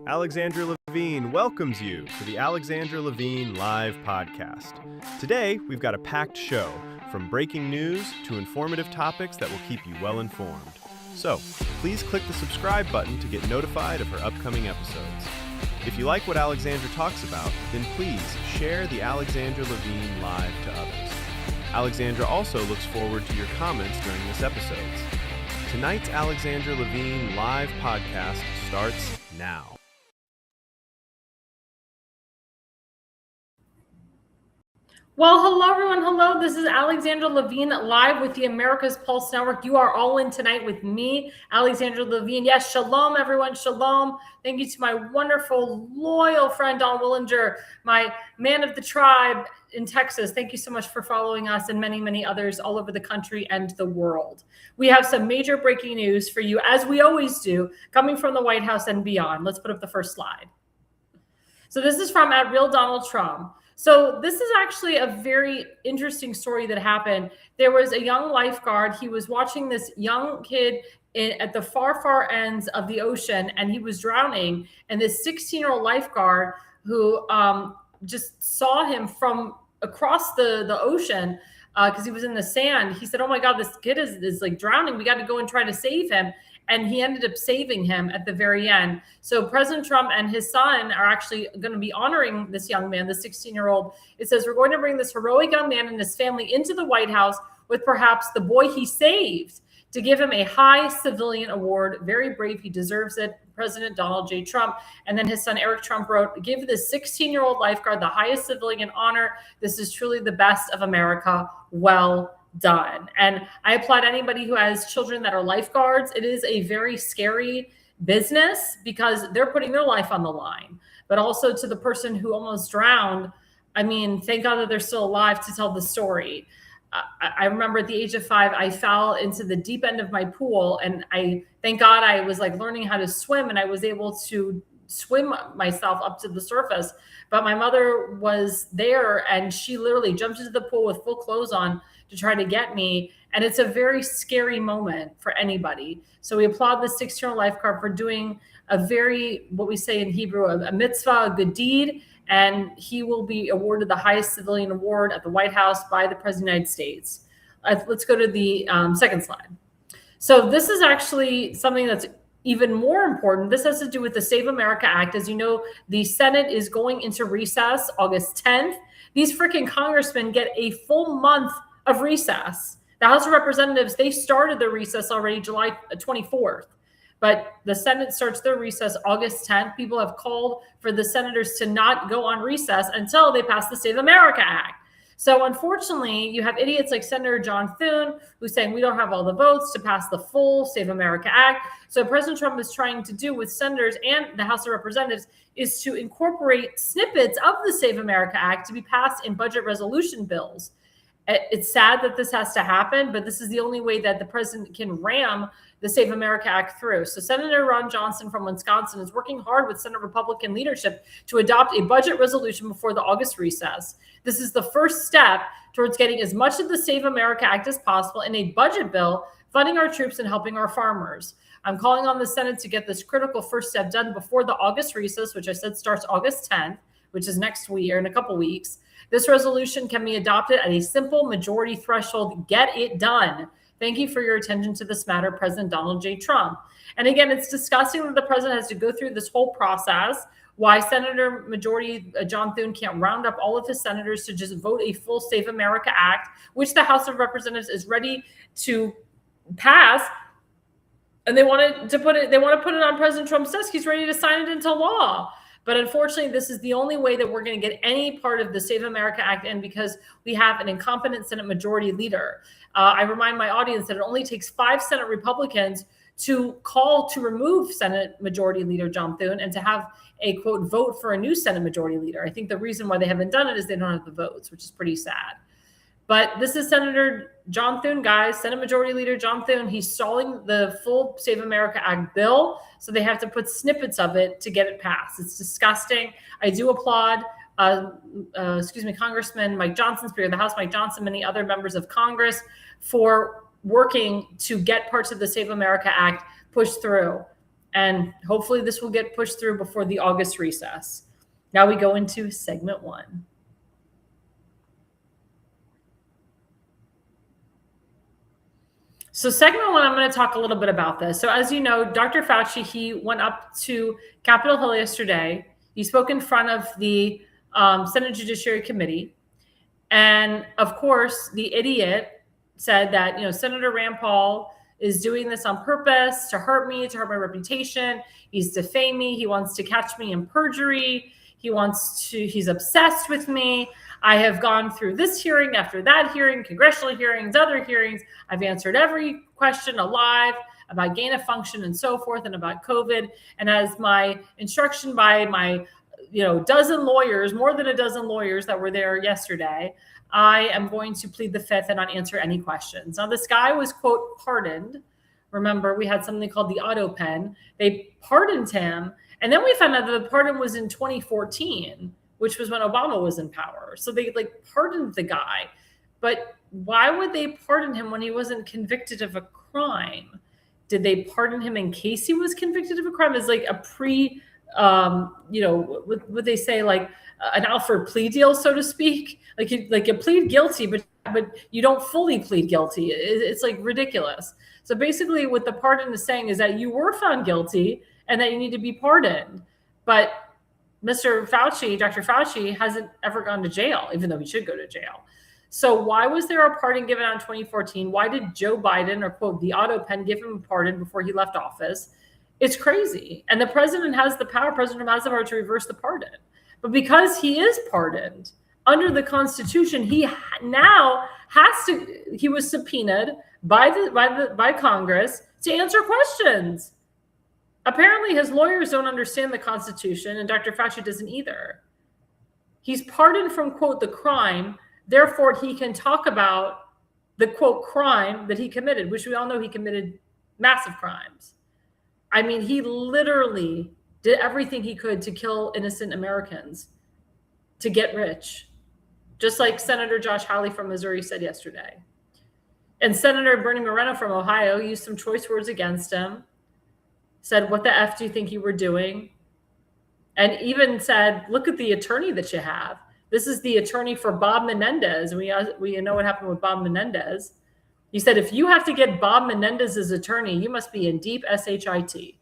Alexandra Levine welcomes you to the Alexandra Levine Live Podcast. Today, we've got a packed show, from breaking news to informative topics that will keep you well informed. So, please click the subscribe button to get notified of her upcoming episodes. If you like what Alexandra talks about, then please share the Alexandra Levine Live to others. Alexandra also looks forward to your comments during this episode. Tonight's Alexandra Levine Live Podcast starts now. Well, hello, everyone. Hello. This is Alexandra Levine live with the America's Pulse Network. You are all in tonight with me, Alexandra Levine. Yes, shalom, everyone. Shalom. Thank you to my wonderful, loyal friend, Don Willinger, my man of the tribe in Texas. Thank you so much for following us and many, many others all over the country and the world. We have some major breaking news for you, as we always do, coming from the White House and beyond. Let's put up the first slide. So this is from @RealDonaldTrump. So this is actually a very interesting story that happened. There was a young lifeguard. He was watching this young kid at the far, far ends of the ocean, and he was drowning. And this 16-year-old lifeguard who just saw him from across the ocean because he was in the sand. He said, "Oh my God, this kid is like drowning. We got to go and try to save him." And he ended up saving him at the very end. So President Trump and his son are actually going to be honoring this young man, the 16-year-old. It says, "We're going to bring this heroic young man and his family into the White House with perhaps the boy he saved to give him a high civilian award. Very brave. He deserves it. President Donald J. Trump." And then his son, Eric Trump, wrote, "Give this 16-year-old lifeguard the highest civilian honor. This is truly the best of America. Well done." And I applaud anybody who has children that are lifeguards. It is a very scary business because they're putting their life on the line. But also to the person who almost drowned, I mean, thank God that they're still alive to tell the story. I remember at the age of 5, I fell into the deep end of my pool, and thank God I was like learning how to swim, and I was able to swim myself up to the surface. But my mother was there, and she literally jumped into the pool with full clothes on to try to get me. And it's a very scary moment for anybody. So we applaud the 16-year-old lifeguard for doing a very, what we say in Hebrew, a mitzvah, a good deed. And he will be awarded the highest civilian award at the White House by the President of the United States. Let's go to the second slide. So this is actually something that's even more important. This has to do with the Save America Act. As you know, the Senate is going into recess August 10th. These freaking congressmen get a full month of recess. The House of Representatives, they started their recess already July 24th. But the Senate starts their recess August 10th. People have called for the senators to not go on recess until they pass the Save America Act. So unfortunately, you have idiots like Senator John Thune who's saying we don't have all the votes to pass the full Save America Act. So President Trump is trying to do with senators and the House of Representatives is to incorporate snippets of the Save America Act to be passed in budget resolution bills. It's sad that this has to happen, but this is the only way that the president can ram the Save America Act through. So Senator Ron Johnson from Wisconsin is working hard with Senate Republican leadership to adopt a budget resolution before the August recess. This is the first step towards getting as much of the Save America Act as possible in a budget bill, funding our troops and helping our farmers. I'm calling on the Senate to get this critical first step done before the August recess, which I said starts August 10th, which is next week or in a couple weeks. This resolution can be adopted at a simple majority threshold. Get it done. Thank you for your attention to this matter, President Donald J. Trump. And again, it's disgusting that the president has to go through this whole process. Why Senator Majority John Thune can't round up all of his senators to just vote a full Save America Act, which the House of Representatives is ready to pass. And they want to put it on President Trump's desk. He's ready to sign it into law. But unfortunately, this is the only way that we're going to get any part of the Save America Act in because we have an incompetent Senate Majority Leader. I remind my audience that it only takes 5 Senate Republicans to call to remove Senate Majority Leader John Thune and to have a, quote, vote for a new Senate Majority Leader. I think the reason why they haven't done it is they don't have the votes, which is pretty sad. But this is Senator John Thune, guys, Senate Majority Leader John Thune. He's stalling the full Save America Act bill, so they have to put snippets of it to get it passed. It's disgusting. I do applaud, Congressman Mike Johnson, Speaker of the House Mike Johnson, many other members of Congress for working to get parts of the Save America Act pushed through. And hopefully this will get pushed through before the August recess. Now we go into segment 1. So segment 1, I'm going to talk a little bit about this. So as you know, Dr. Fauci, he went up to Capitol Hill yesterday. He spoke in front of the Senate Judiciary Committee. And of course, the idiot said that, Senator Rand Paul is doing this on purpose to hurt me, to hurt my reputation. He's defaming me. He wants to catch me in perjury. He's obsessed with me. I have gone through this hearing after that hearing, congressional hearings, other hearings. I've answered every question alive about gain of function and so forth, and about COVID. And as my instruction by my dozen lawyers, more than a dozen lawyers that were there yesterday, I am going to plead the fifth and not answer any questions. Now, this guy was, quote, pardoned. Remember, we had something called the auto pen. They pardoned him. And then we found out that the pardon was in 2014, which was when Obama was in power. So they pardoned the guy. But why would they pardon him when he wasn't convicted of a crime? Did they pardon him in case he was convicted of a crime? As like a would they say, like an Alfred plea deal, so to speak? Like you plead guilty, but you don't fully plead guilty. It's like ridiculous. So basically what the pardon is saying is that you were found guilty and that you need to be pardoned. But Mr. Fauci, Dr. Fauci, hasn't ever gone to jail, even though he should go to jail. So why was there a pardon given out in 2014? Why did Joe Biden, or quote, the auto pen, give him a pardon before he left office? It's crazy. And the president has the power. President has the power to reverse the pardon. But because he is pardoned under the Constitution, he now has to. He was subpoenaed by Congress to answer questions. Apparently, his lawyers don't understand the Constitution, and Dr. Fauci doesn't either. He's pardoned from, quote, the crime. Therefore, he can talk about the, quote, crime that he committed, which we all know he committed massive crimes. I mean, he literally did everything he could to kill innocent Americans, to get rich, just like Senator Josh Hawley from Missouri said yesterday. And Senator Bernie Moreno from Ohio used some choice words against him, said, what the F do you think you were doing? And even said, look at the attorney that you have. This is the attorney for Bob Menendez. We know what happened with Bob Menendez. He said, if you have to get Bob Menendez's attorney, you must be in deep shit.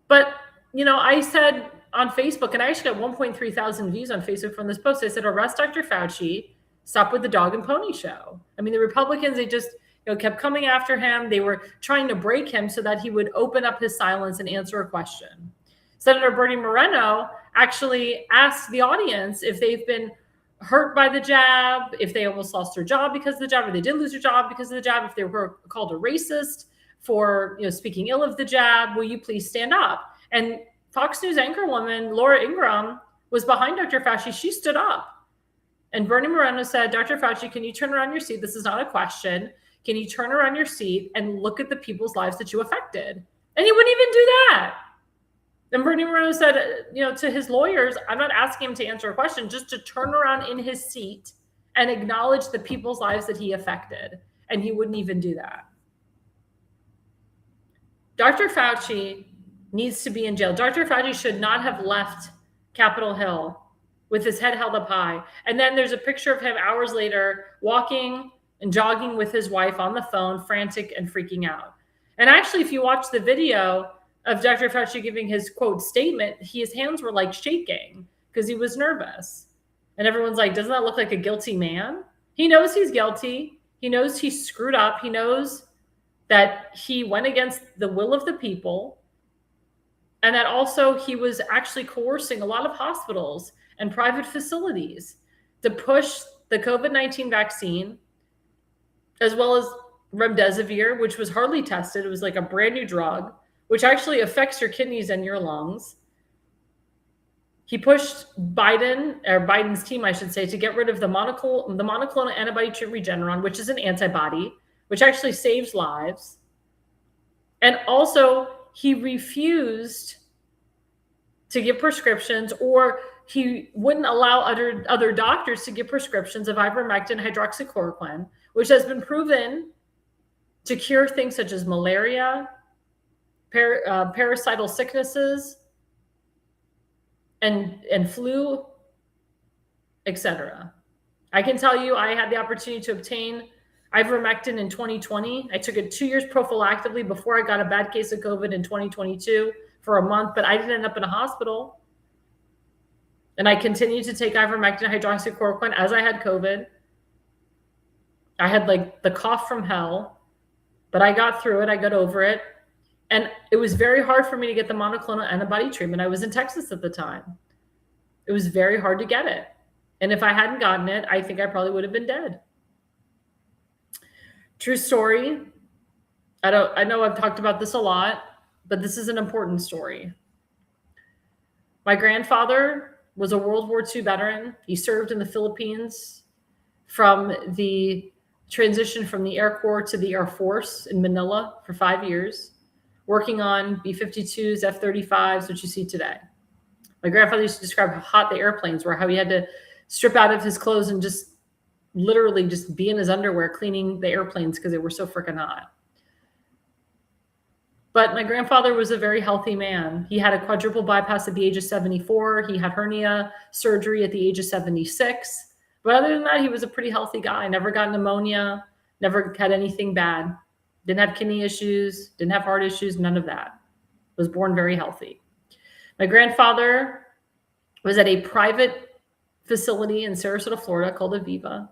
But, I said on Facebook, and I actually got 1.3 thousand views on Facebook from this post. I said, arrest Dr. Fauci, stop with the dog and pony show. I mean, the Republicans, they just kept coming after him. They were trying to break him so that he would open up his silence and answer a question. Senator Bernie Moreno actually asked the audience if they've been hurt by the jab, if they almost lost their job because of the jab, or they did lose their job because of the jab, if they were called a racist for speaking ill of the jab, will you please stand up? And Fox News anchorwoman Laura Ingraham was behind Dr. Fauci. She stood up. And Bernie Moreno said, Dr. Fauci, can you turn around your seat? This is not a question. Can you turn around your seat and look at the people's lives that you affected? And he wouldn't even do that. And Bernie Moreno said, to his lawyers, I'm not asking him to answer a question, just to turn around in his seat and acknowledge the people's lives that he affected. And he wouldn't even do that. Dr. Fauci needs to be in jail. Dr. Fauci should not have left Capitol Hill with his head held up high. And then there's a picture of him hours later walking and jogging with his wife on the phone, frantic and freaking out. And actually, if you watch the video of Dr. Fauci giving his, quote, statement, his hands were like shaking because he was nervous. And everyone's like, doesn't that look like a guilty man? He knows he's guilty. He knows he screwed up. He knows that he went against the will of the people. And that also he was actually coercing a lot of hospitals and private facilities to push the COVID-19 vaccine, as well as remdesivir, which was hardly tested. It was like a brand new drug, which actually affects your kidneys and your lungs. He pushed Biden's team, I should say, to get rid of the monoclonal antibody to Regeneron, which is an antibody, which actually saves lives. And also, he refused to give prescriptions, or he wouldn't allow other doctors to give prescriptions of ivermectin, hydroxychloroquine, which has been proven to cure things such as malaria, parasital sicknesses, and flu, etc. I can tell you I had the opportunity to obtain ivermectin in 2020. I took it 2 years prophylactically before I got a bad case of COVID in 2022 for a month, but I didn't end up in a hospital. And I continued to take ivermectin and hydroxychloroquine as I had COVID. I had like the cough from hell, but I got through it. I got over it. And it was very hard for me to get the monoclonal antibody treatment. I was in Texas at the time. It was very hard to get it. And if I hadn't gotten it, I think I probably would have been dead. True story. I know I've talked about this a lot, but this is an important story. My grandfather was a World War II veteran. He served in the Philippines from the transition from the Air Corps to the Air Force in Manila for 5 years, working on B-52s, F-35s, which you see today. My grandfather used to describe how hot the airplanes were, how he had to strip out of his clothes and just literally just be in his underwear cleaning the airplanes because they were so freaking hot. But my grandfather was a very healthy man. He had a quadruple bypass at the age of 74. He had hernia surgery at the age of 76. But other than that, he was a pretty healthy guy. Never got pneumonia, never had anything bad. Didn't have kidney issues, didn't have heart issues, none of that. Was born very healthy. My grandfather was at a private facility in Sarasota, Florida called Aviva.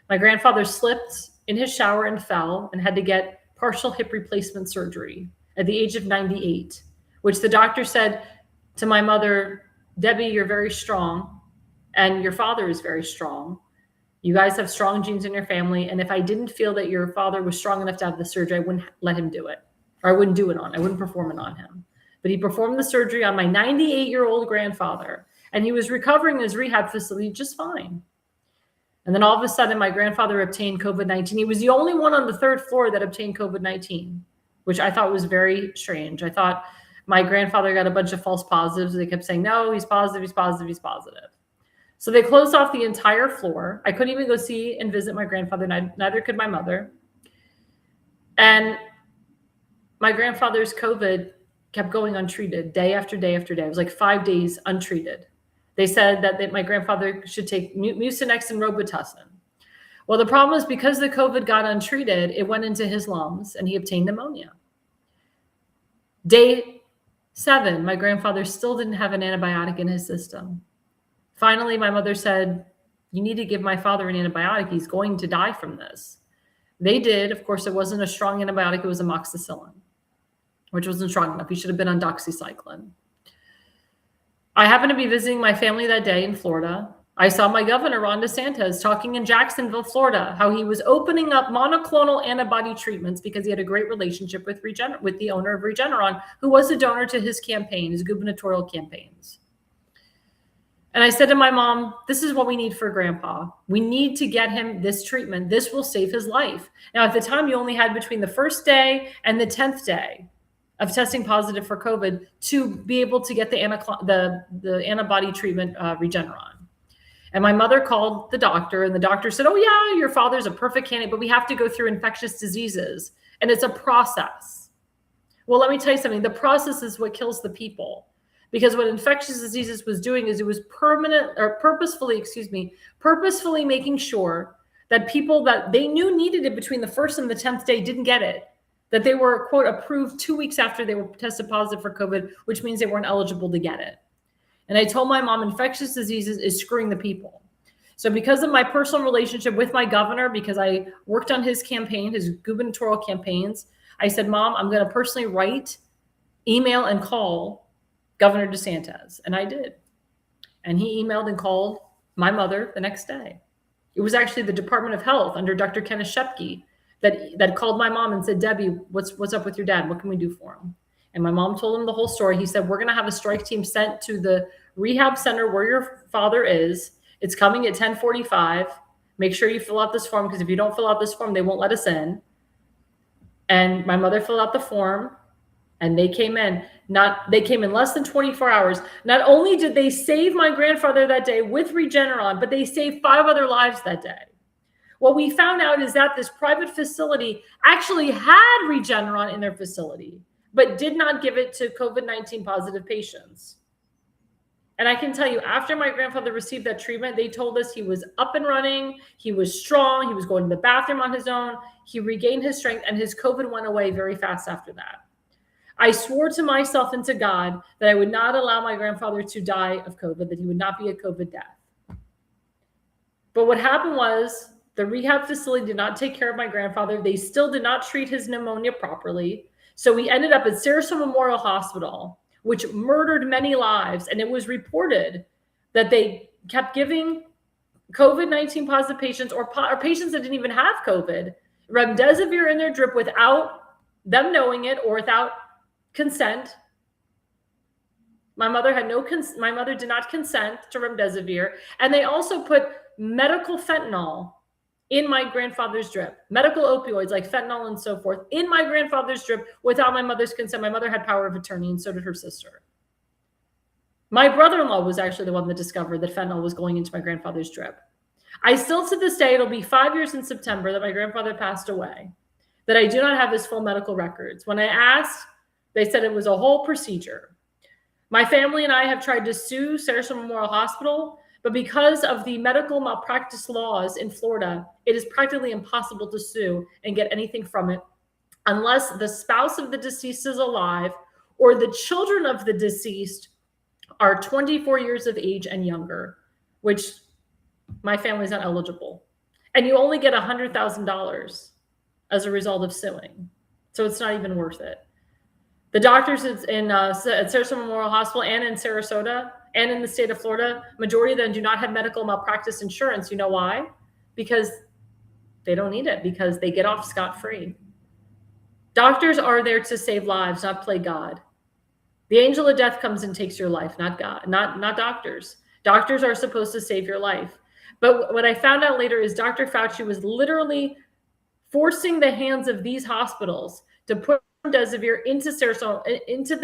My grandfather slipped in his shower and fell and had to get partial hip replacement surgery at the age of 98, which the doctor said to my mother, Debbie, you're very strong and your father is very strong. You guys have strong genes in your family. And if I didn't feel that your father was strong enough to have the surgery, I wouldn't let him do it. Or I wouldn't perform it on him. But he performed the surgery on my 98-year-old grandfather. And he was recovering in his rehab facility just fine. And then all of a sudden, my grandfather obtained COVID-19. He was the only one on the third floor that obtained COVID-19, which I thought was very strange. I thought my grandfather got a bunch of false positives. They kept saying, no, he's positive, he's positive, he's positive. So they closed off the entire floor. I couldn't even go see and visit my grandfather. Neither could my mother. And my grandfather's COVID kept going untreated day after day after day. It was like 5 days untreated. They said that my grandfather should take Mucinex and Robitussin. Well, the problem is because the COVID got untreated, it went into his lungs and he obtained pneumonia. Day 7, my grandfather still didn't have an antibiotic in his system. Finally, my mother said, you need to give my father an antibiotic. He's going to die from this. They did. Of course, it wasn't a strong antibiotic. It was amoxicillin, which wasn't strong enough. He should have been on doxycycline. I happened to be visiting my family that day in Florida. I saw my governor, Ron DeSantis, talking in Jacksonville, Florida, how he was opening up monoclonal antibody treatments because he had a great relationship with the owner of Regeneron, who was a donor to his campaign, his gubernatorial campaigns. And I said to my mom, this is what we need for Grandpa. We need to get him this treatment. This will save his life. Now, at the time, you only had between the first day and the 10th day of testing positive for COVID to be able to get the antibody treatment Regeneron. And my mother called the doctor, and the doctor said, oh, yeah, your father's a perfect candidate, but we have to go through infectious diseases. And it's a process. Well, let me tell you something. The process is what kills the people. Because what infectious diseases was doing is it was purposefully making sure that people that they knew needed it between the 1st and the 10th day didn't get it. That they were, quote, approved 2 weeks after they were tested positive for COVID, which means they weren't eligible to get it. And I told my mom, infectious diseases is screwing the people. So because of my personal relationship with my governor, because I worked on his campaign, his gubernatorial campaigns, I said, Mom, I'm going to personally write, email, and call Governor DeSantis. And I did. And he emailed and called my mother the next day. It was actually the Department of Health under Dr. Kenneth Shepke that called my mom and said, Debbie, what's up with your dad? What can we do for him? And my mom told him the whole story. He said, we're going to have a strike team sent to the rehab center where your father is. It's coming at 10:45. Make sure you fill out this form, because if you don't fill out this form, they won't let us in. And my mother filled out the form, and they came in. They came in less than 24 hours. Not only did they save my grandfather that day with Regeneron, but they saved 5 other lives that day. What we found out is that this private facility actually had Regeneron in their facility, but did not give it to COVID-19 positive patients. And I can tell you, after my grandfather received that treatment, they told us he was up and running, he was strong, he was going to the bathroom on his own, he regained his strength, and his COVID went away very fast after that. I swore to myself and to God that I would not allow my grandfather to die of COVID, that he would not be a COVID death. But what happened was the rehab facility did not take care of my grandfather. They still did not treat his pneumonia properly. So we ended up at Sarasota Memorial Hospital, which murdered many lives. And it was reported that they kept giving COVID-19 positive patients or patients that didn't even have COVID remdesivir in their drip without them knowing it or without consent. My mother did not consent to remdesivir. And they also put medical fentanyl in my grandfather's drip, medical opioids like fentanyl and so forth in my grandfather's drip without my mother's consent. My mother had power of attorney and so did her sister. My brother-in-law was actually the one that discovered that fentanyl was going into my grandfather's drip. I still, to this day, it'll be 5 years in September that my grandfather passed away, that I do not have his full medical records. When I asked, they said it was a whole procedure. My family and I have tried to sue Sarasota Memorial Hospital, but because of the medical malpractice laws in Florida, it is practically impossible to sue and get anything from it unless the spouse of the deceased is alive or the children of the deceased are 24 years of age and younger, which my family's not eligible. And you only get $100,000 as a result of suing. So it's not even worth it. The doctors at Sarasota Memorial Hospital and in Sarasota and in the state of Florida, majority of them do not have medical malpractice insurance. You know why? Because they don't need it, because they get off scot-free. Doctors are there to save lives, not play God. The angel of death comes and takes your life, not God, not doctors. Doctors are supposed to save your life. But what I found out later is Dr. Fauci was literally forcing the hands of these hospitals to put remdesivir into Sarasota, into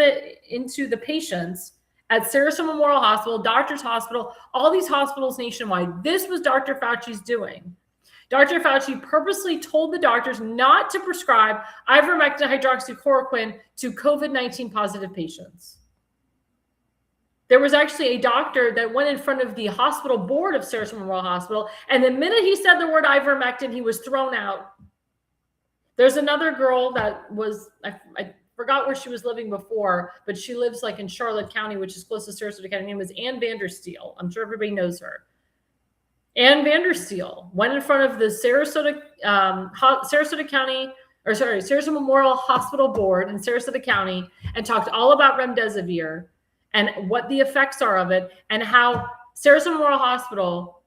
the patients at Sarasota Memorial Hospital, Doctors Hospital, all these hospitals nationwide. This was Dr. Fauci's doing. Dr. Fauci purposely told the doctors not to prescribe ivermectin hydroxychloroquine to COVID-19 positive patients. There was actually a doctor that went in front of the hospital board of Sarasota Memorial Hospital, and the minute he said the word ivermectin, he was thrown out. There's another girl that was, I forgot where she was living before, but she lives like in Charlotte County, which is close to Sarasota County. Her name was Ann Vandersteel. I'm sure everybody knows her. Ann Vandersteel went in front of the Sarasota Memorial Hospital Board in Sarasota County and talked all about remdesivir and what the effects are of it and how Sarasota Memorial Hospital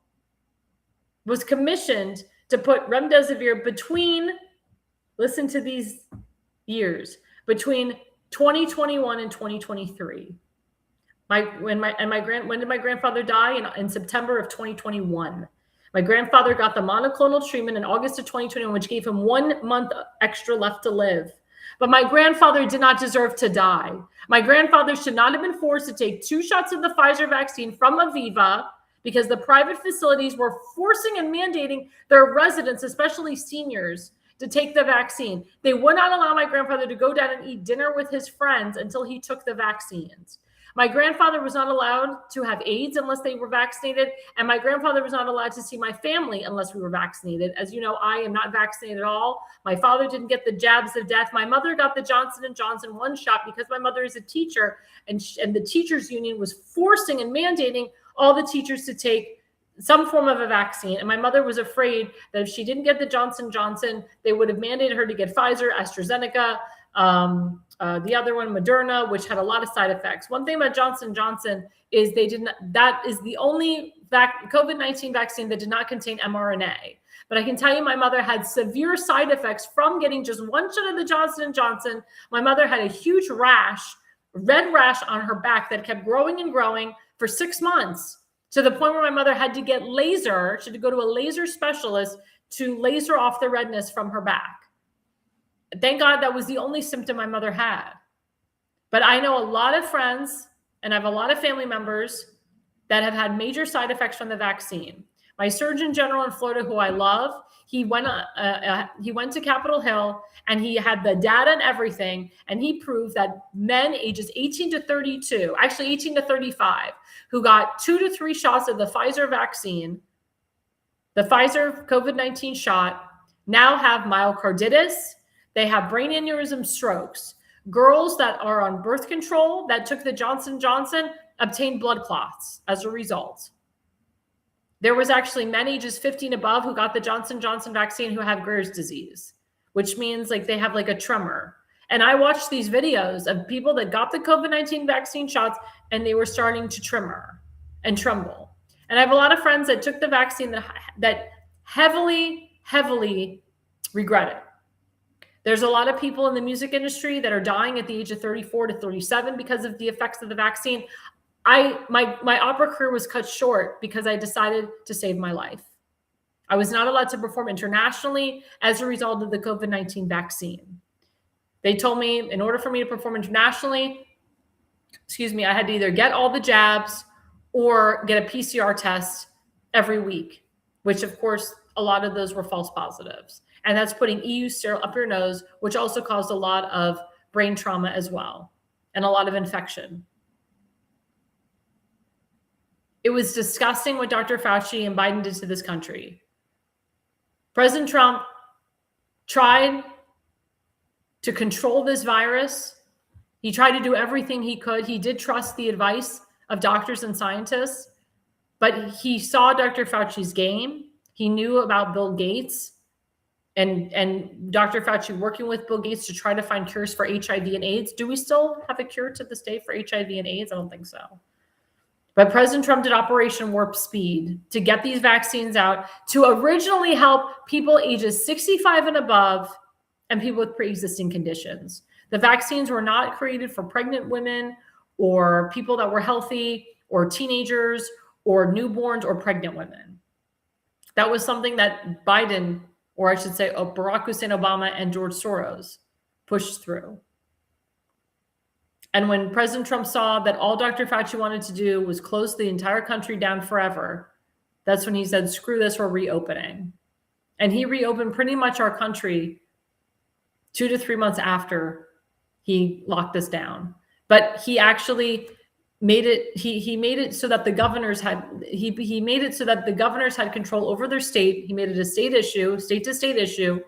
was commissioned to put remdesivir between, listen to these years, between 2021 and 2023. When did my grandfather die? In September of 2021. My grandfather got the monoclonal treatment in August of 2021, which gave him 1 month extra left to live. But my grandfather did not deserve to die. My grandfather should not have been forced to take 2 shots of the Pfizer vaccine from Aviva because the private facilities were forcing and mandating their residents, especially seniors, to take the vaccine. They would not allow my grandfather to go down and eat dinner with his friends until he took the vaccines. My grandfather was not allowed to have AIDS unless they were vaccinated, and my grandfather was not allowed to see my family unless we were vaccinated. As you know, I am not vaccinated at all. My father didn't get the jabs of death. My mother got the Johnson & Johnson 1 shot because my mother is a teacher, and the teachers union was forcing and mandating all the teachers to take some form of a vaccine. And my mother was afraid that if she didn't get the Johnson & Johnson, they would have mandated her to get Pfizer, AstraZeneca, the other one, Moderna, which had a lot of side effects. One thing about Johnson & Johnson is that is the only COVID-19 vaccine that did not contain mRNA. But I can tell you my mother had severe side effects from getting just 1 shot of the Johnson & Johnson. My mother had a huge rash, red rash on her back that kept growing and growing for 6 months, to the point where my mother had to get laser. She had to go to a laser specialist to laser off the redness from her back. Thank God that was the only symptom my mother had. But I know a lot of friends and I have a lot of family members that have had major side effects from the vaccine. My Surgeon General in Florida, who I love, he went to Capitol Hill and he had the data and everything, and he proved that men ages 18 to 32, actually 18 to 35, who got 2 to 3 shots of the Pfizer vaccine, the Pfizer COVID-19 shot, now have myocarditis. They have brain aneurysm, strokes. Girls that are on birth control that took the Johnson & Johnson obtained blood clots as a result. There was actually men ages 15 above who got the Johnson & Johnson vaccine who have Graves' disease, which means like they have like a tremor. And I watched these videos of people that got the COVID-19 vaccine shots and they were starting to tremor and tremble. And I have a lot of friends that took the vaccine that heavily regret it. There's a lot of people in the music industry that are dying at the age of 34 to 37 because of the effects of the vaccine. My opera career was cut short because I decided to save my life. I was not allowed to perform internationally as a result of the COVID-19 vaccine. They told me in order for me to perform internationally, I had to either get all the jabs or get a PCR test every week, which of course, a lot of those were false positives. And that's putting EU sterile up your nose, which also caused a lot of brain trauma as well, and a lot of infection. It was disgusting what Dr. Fauci and Biden did to this country. President Trump tried to control this virus. He tried to do everything he could. He did trust the advice of doctors and scientists, but he saw Dr. Fauci's game. He knew about Bill Gates and Dr. Fauci working with Bill Gates to try to find cures for HIV and AIDS. Do we still have a cure to this day for HIV and AIDS? I don't think so. But President Trump did Operation Warp Speed to get these vaccines out to originally help people ages 65 and above and people with pre-existing conditions. The vaccines were not created for pregnant women or people that were healthy or teenagers or newborns or pregnant women. That was something that Biden, or I should say Barack Hussein Obama and George Soros pushed through. And when President Trump saw that all Dr. Fauci wanted to do was close the entire country down forever, that's when he said, screw this, we're reopening. And he reopened pretty much our country 2 to 3 months after he locked us down. But he actually made it, he made it so that the governors had, he made it so that the governors had control over their state. He made it a state to state issue,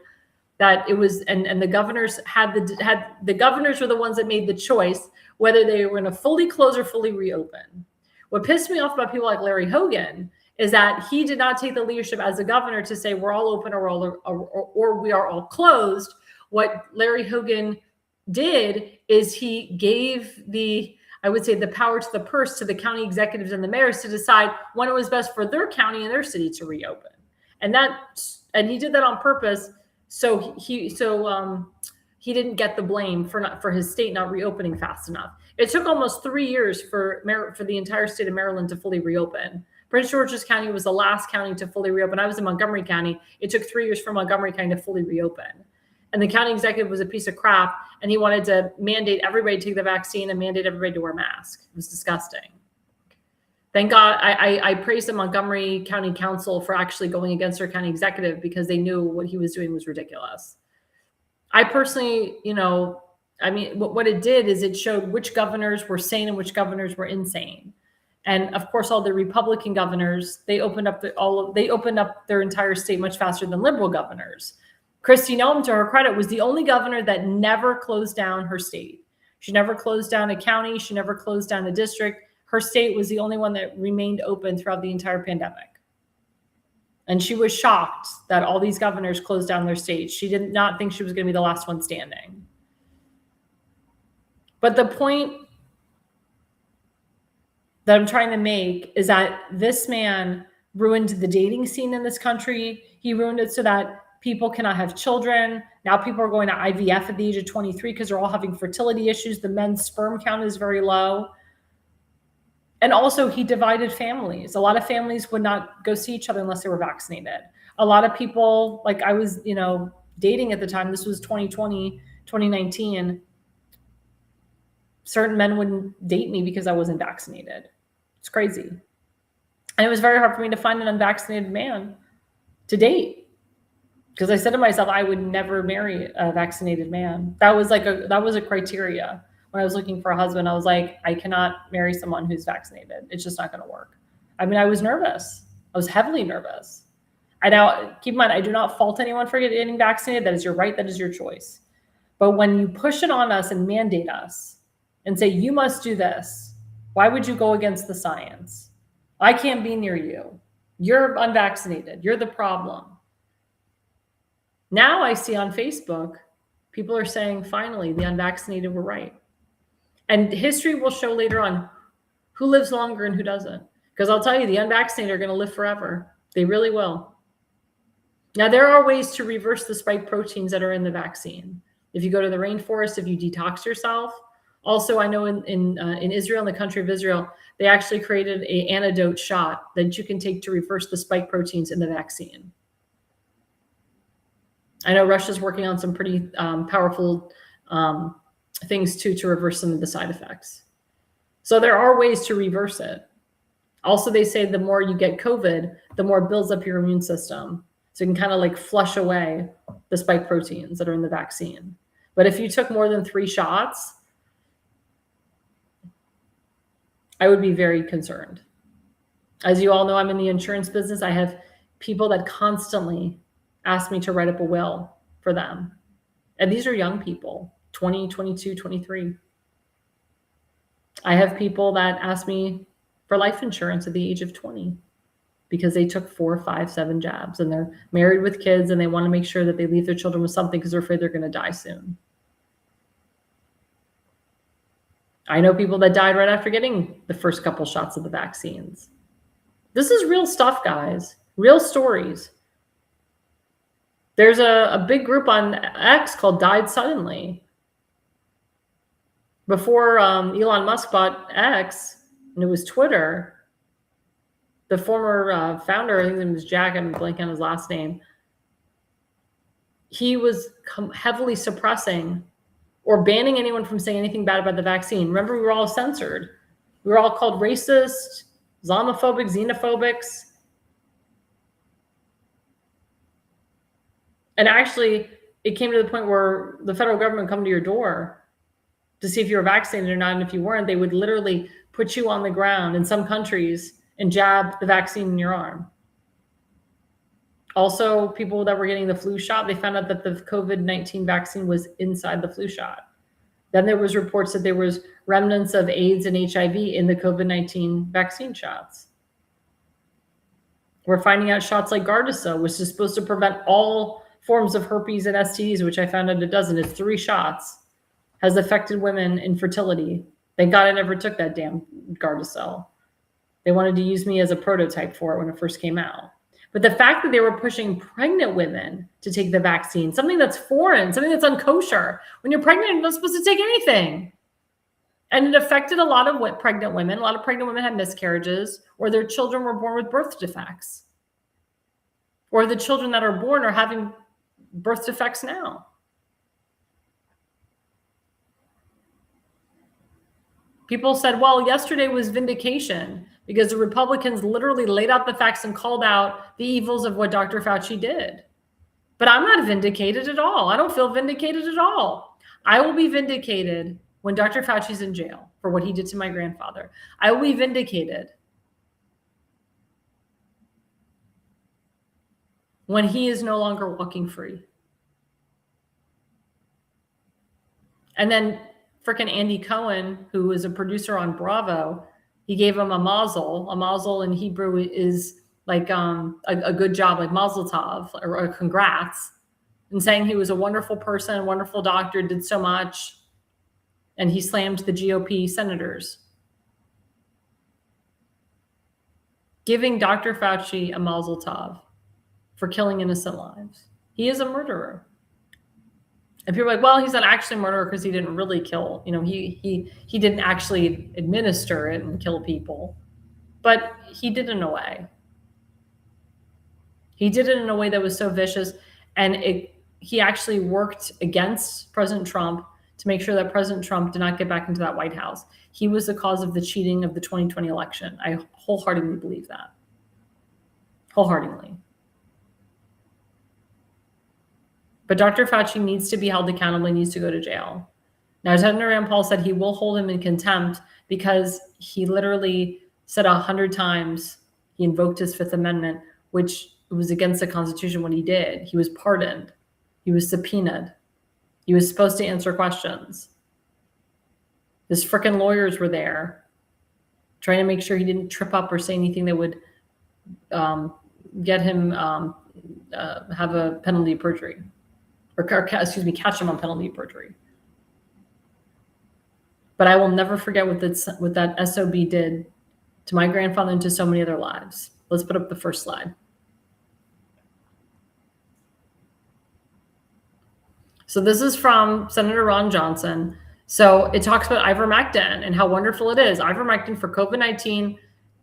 that it was, and the governors the governors were the ones that made the choice whether they were going to fully close or fully reopen. What pissed me off about people like Larry Hogan is that he did not take the leadership as a governor to say we're all open or we are all closed. What Larry Hogan did is he gave the power to the purse to the county executives and the mayors to decide when it was best for their county and their city to reopen. And he did that on purpose. So he didn't get the blame for his state not reopening fast enough. It took almost 3 years for the entire state of Maryland to fully reopen. Prince George's County was the last county to fully reopen. I was in Montgomery County. It took 3 years for Montgomery County to fully reopen. And the county executive was a piece of crap, and he wanted to mandate everybody to take the vaccine and mandate everybody to wear masks. It was disgusting. Thank God I praised the Montgomery County Council for actually going against their county executive because they knew what he was doing was ridiculous. I personally, what it did is it showed which governors were sane and which governors were insane. And of course, all the Republican governors, they opened up their entire state much faster than liberal governors. Kristi Noem, to her credit, was the only governor that never closed down her state. She never closed down a county. She never closed down a district. Her state was the only one that remained open throughout the entire pandemic. And she was shocked that all these governors closed down their states. She did not think she was going to be the last one standing. But the point that I'm trying to make is that this man ruined the dating scene in this country. He ruined it so that people cannot have children. Now people are going to IVF at the age of 23 because they're all having fertility issues. The men's sperm count is very low. And also he divided families. A lot of families would not go see each other unless they were vaccinated. A lot of people, like I was, dating at the time, this was 2020, 2019. Certain men wouldn't date me because I wasn't vaccinated. It's crazy. And it was very hard for me to find an unvaccinated man to date, because I said to myself, I would never marry a vaccinated man. That was a criteria when I was looking for a husband. I was like, I cannot marry someone who's vaccinated. It's just not going to work. I mean, I was nervous. I was heavily nervous. I now keep in mind, I do not fault anyone for getting vaccinated. That is your right. That is your choice. But when you push it on us and mandate us and say, you must do this, why would you go against the science? I can't be near you. You're unvaccinated. You're the problem. Now I see on Facebook, people are saying, finally, the unvaccinated were right. And history will show later on who lives longer and who doesn't. Because I'll tell you, the unvaccinated are going to live forever. They really will. Now, there are ways to reverse the spike proteins that are in the vaccine. If you go to the rainforest, if you detox yourself. Also, I know in Israel, in the country of Israel, they actually created an antidote shot that you can take to reverse the spike proteins in the vaccine. I know Russia's working on some pretty powerful things too to reverse some of the side effects. So there are ways to reverse it. Also, they say the more you get COVID, the more it builds up your immune system. So you can kind of like flush away the spike proteins that are in the vaccine. But if you took more than 3 shots, I would be very concerned. As you all know, I'm in the insurance business. I have people that constantly ask me to write up a will for them. And these are young people, 20, 22, 23. I have people that ask me for life insurance at the age of 20 because they took 4, 5, 7 jabs and they're married with kids and they want to make sure that they leave their children with something because they're afraid they're going to die soon. I know people that died right after getting the first couple shots of the vaccines. This is real stuff, guys. Real stories. There's a big group on X called Died Suddenly. Before Elon Musk bought X, and it was Twitter, the former founder, I think his name was Jack, I'm blanking on his last name, he was heavily suppressing or banning anyone from saying anything bad about the vaccine. Remember, we were all censored. We were all called racist, Islamophobic, xenophobics. And actually, it came to the point where the federal government would come to your door to see if you were vaccinated or not. And if you weren't, they would literally put you on the ground in some countries and jab the vaccine in your arm. Also, people that were getting the flu shot, they found out that the COVID-19 vaccine was inside the flu shot. Then there was reports that there was remnants of AIDS and HIV in the COVID-19 vaccine shots. We're finding out shots like Gardasil, which is supposed to prevent all forms of herpes and STDs, which I found out it doesn't. It's 3 shots, has affected women in fertility. Thank God I never took that damn Gardasil. They wanted to use me as a prototype for it when it first came out. But the fact that they were pushing pregnant women to take the vaccine, something that's foreign, something that's unkosher. When you're pregnant, you're not supposed to take anything. And it affected a lot of pregnant women. A lot of pregnant women had miscarriages, or their children were born with birth defects. Or the children that are born are having birth defects now. People said, well, yesterday was vindication because the Republicans literally laid out the facts and called out the evils of what Dr. Fauci did. But I'm not vindicated at all. I don't feel vindicated at all. I will be vindicated when Dr. Fauci's in jail for what he did to my grandfather. I will be vindicated when he is no longer walking free. And then frickin' Andy Cohen, who was a producer on Bravo, he gave him a mazel. A mazel in Hebrew is like a good job, like mazel tov, or congrats, and saying he was a wonderful person, wonderful doctor, did so much. And he slammed the GOP senators. Giving Dr. Fauci a mazel tov for killing innocent lives. He is a murderer. And people are like, well, he's not actually a murderer because he didn't really kill. You know, he didn't actually administer it and kill people. But he did it in a way. He did it in a way that was so vicious. And he actually worked against President Trump to make sure that President Trump did not get back into that White House. He was the cause of the cheating of the 2020 election. I wholeheartedly believe that. wholeheartedly. But Dr. Fauci needs to be held accountable. He needs to go to jail. Now, Senator Rand Paul said he will hold him in contempt because he literally said 100 times he invoked his Fifth Amendment, which was against the Constitution when he did. He was pardoned. He was subpoenaed. He was supposed to answer questions. His frickin' lawyers were there trying to make sure he didn't trip up or say anything that would get him have a penalty of perjury. Or catch him on penalty of perjury. But I will never forget what that SOB did to my grandfather and to so many other lives. Let's put up the first slide. So this is from Senator Ron Johnson. So it talks about ivermectin and how wonderful it is. Ivermectin for COVID-19,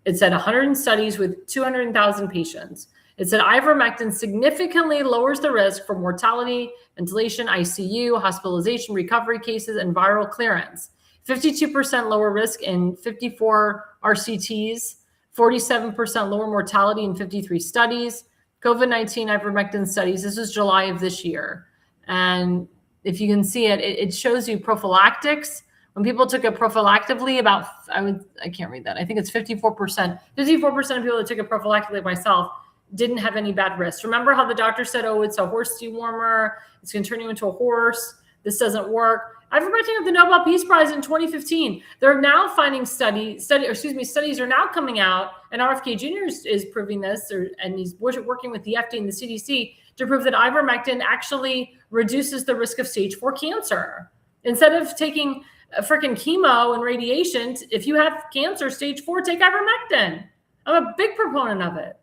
it said 100 studies with 200,000 patients. It said ivermectin significantly lowers the risk for mortality, ventilation, ICU, hospitalization, recovery cases, and viral clearance. 52% lower risk in 54 RCTs, 47% lower mortality in 53 studies. COVID-19 ivermectin studies, this was July of this year. And if you can see it, it shows you prophylactics. When people took it prophylactically, I can't read that. I think it's 54%. 54% of people that took it prophylactically, myself, didn't have any bad risks. Remember how the doctor said, oh, it's a horse dewormer. It's going to turn you into a horse. This doesn't work. Ivermectin got the Nobel Peace Prize in 2015. They're now finding studies are now coming out, and RFK Jr. is proving this, and he's working with the FDA and the CDC to prove that ivermectin actually reduces the risk of stage 4 cancer. Instead of taking freaking chemo and radiation, if you have cancer, stage 4, take ivermectin. I'm a big proponent of it.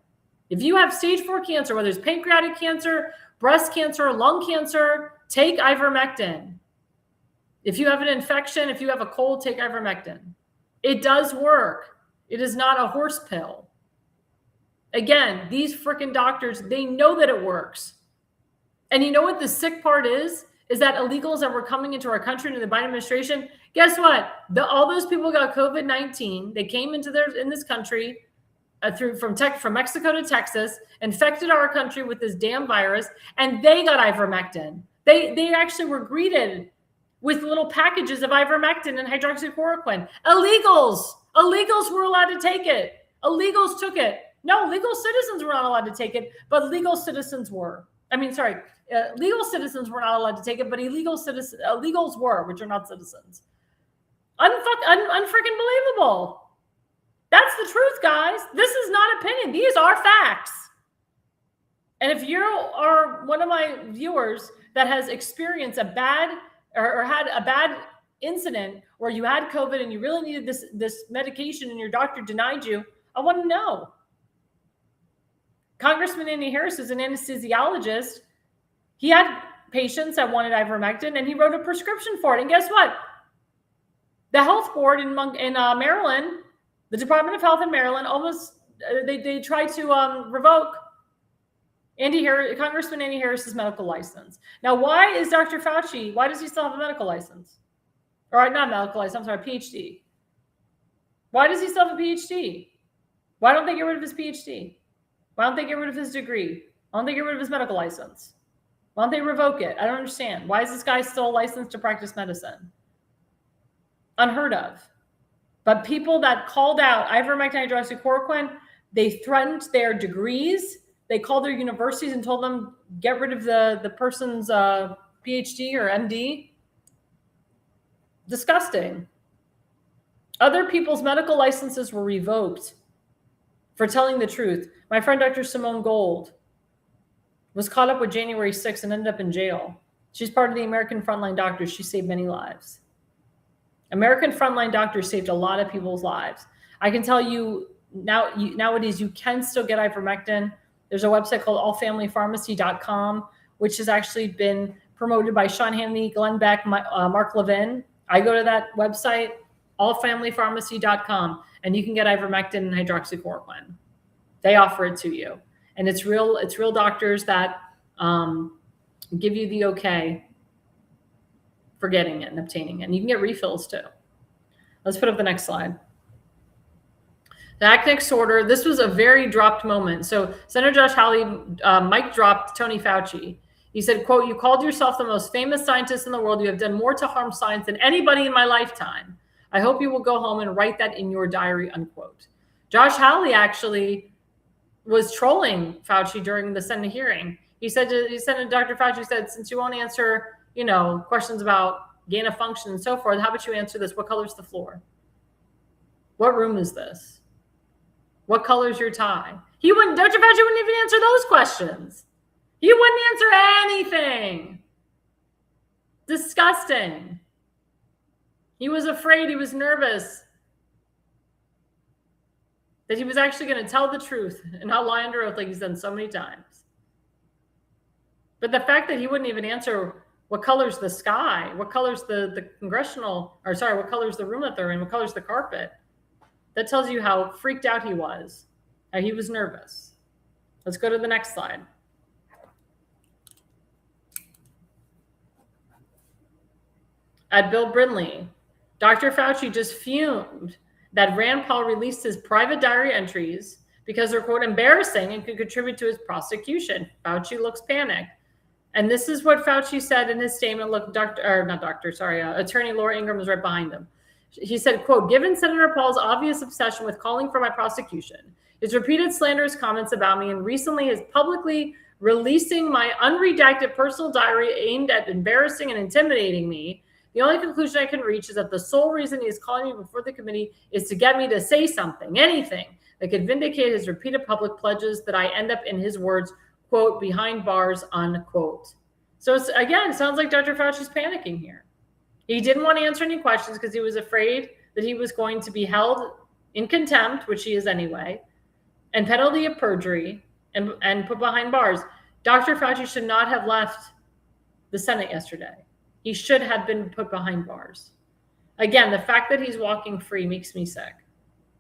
If you have stage 4 cancer, whether it's pancreatic cancer, breast cancer, lung cancer, take ivermectin. If you have an infection, if you have a cold, take ivermectin. It does work. It is not a horse pill. Again, these freaking doctors, they know that it works. And you know what the sick part is that illegals that were coming into our country, into the Biden administration, guess what? All those people got COVID-19. They came in this country from Mexico to Texas, infected our country with this damn virus, and they got ivermectin. They actually were greeted with little packages of ivermectin and hydroxychloroquine. Illegals were allowed to take it. Illegals took it. No, legal citizens were not allowed to take it, but legal citizens were. Legal citizens were not allowed to take it, but illegals were, which are not citizens. Unfreaking believable. That's the truth, guys. This is not opinion. These are facts. And if you are one of my viewers that has experienced a bad or had a bad incident where you had COVID and you really needed this medication and your doctor denied you, I want to know. Congressman Andy Harris is an anesthesiologist. He had patients that wanted ivermectin and he wrote a prescription for it. And guess what? The health board in Maryland, the Department of Health in Maryland, they tried to revoke Congressman Andy Harris's medical license. Now, why does he still have a medical license? Or not medical license, I'm sorry, PhD. Why does he still have a PhD? Why don't they get rid of his PhD? Why don't they get rid of his degree? Why don't they get rid of his medical license? Why don't they revoke it? I don't understand. Why is this guy still licensed to practice medicine? Unheard of. But people that called out ivermectin, hydroxychloroquine, they threatened their degrees. They called their universities and told them, get rid of the person's PhD or MD. Disgusting. Other people's medical licenses were revoked for telling the truth. My friend, Dr. Simone Gold, was caught up with January 6th and ended up in jail. She's part of the American Frontline Doctors. She saved many lives. American Frontline Doctors saved a lot of people's lives. I can tell you nowadays you can still get ivermectin. There's a website called allfamilypharmacy.com, which has actually been promoted by Sean Hannity, Glenn Beck, Mark Levin. I go to that website, allfamilypharmacy.com, and you can get ivermectin and hydroxychloroquine. They offer it to you. And it's real doctors that give you the okay for getting it and obtaining it. And you can get refills too. Let's put up the next slide. The act next order. This was a very dropped moment. So Senator Josh Hawley, mic dropped Tony Fauci. He said, quote, "You called yourself the most famous scientist in the world. You have done more to harm science than anybody in my lifetime. I hope you will go home and write that in your diary," unquote. Josh Hawley actually was trolling Fauci during the Senate hearing. He said to Dr. Fauci, said, "Since you won't answer, questions about gain of function and so forth, how about you answer this? What color's the floor? What room is this? What color's your tie?" Dr. Fauci wouldn't even answer those questions. He wouldn't answer anything. Disgusting. He was afraid, he was nervous that he was actually going to tell the truth and not lie under oath like he's done so many times. But the fact that he wouldn't even answer what color's the sky, what color's the what color's the room that they're in, what color's the carpet, that tells you how freaked out he was, how he was nervous. Let's go to the next slide. At Bill Brindley, Dr. Fauci just fumed that Rand Paul released his private diary entries because they're, quote, embarrassing and could contribute to his prosecution. Fauci looks panicked. And this is what Fauci said in his statement. Look, Attorney Laura Ingraham was right behind him. He said, quote, "Given Senator Paul's obvious obsession with calling for my prosecution, his repeated slanderous comments about me, and recently his publicly releasing my unredacted personal diary aimed at embarrassing and intimidating me, the only conclusion I can reach is that the sole reason he is calling me before the committee is to get me to say something, anything, that could vindicate his repeated public pledges that I end up, in his words, quote, behind bars, unquote." So it sounds like Dr. Fauci's panicking here. He didn't want to answer any questions because he was afraid that he was going to be held in contempt, which he is anyway, and penalty of perjury and put behind bars. Dr. Fauci should not have left the Senate yesterday. He should have been put behind bars. Again, the fact that he's walking free makes me sick.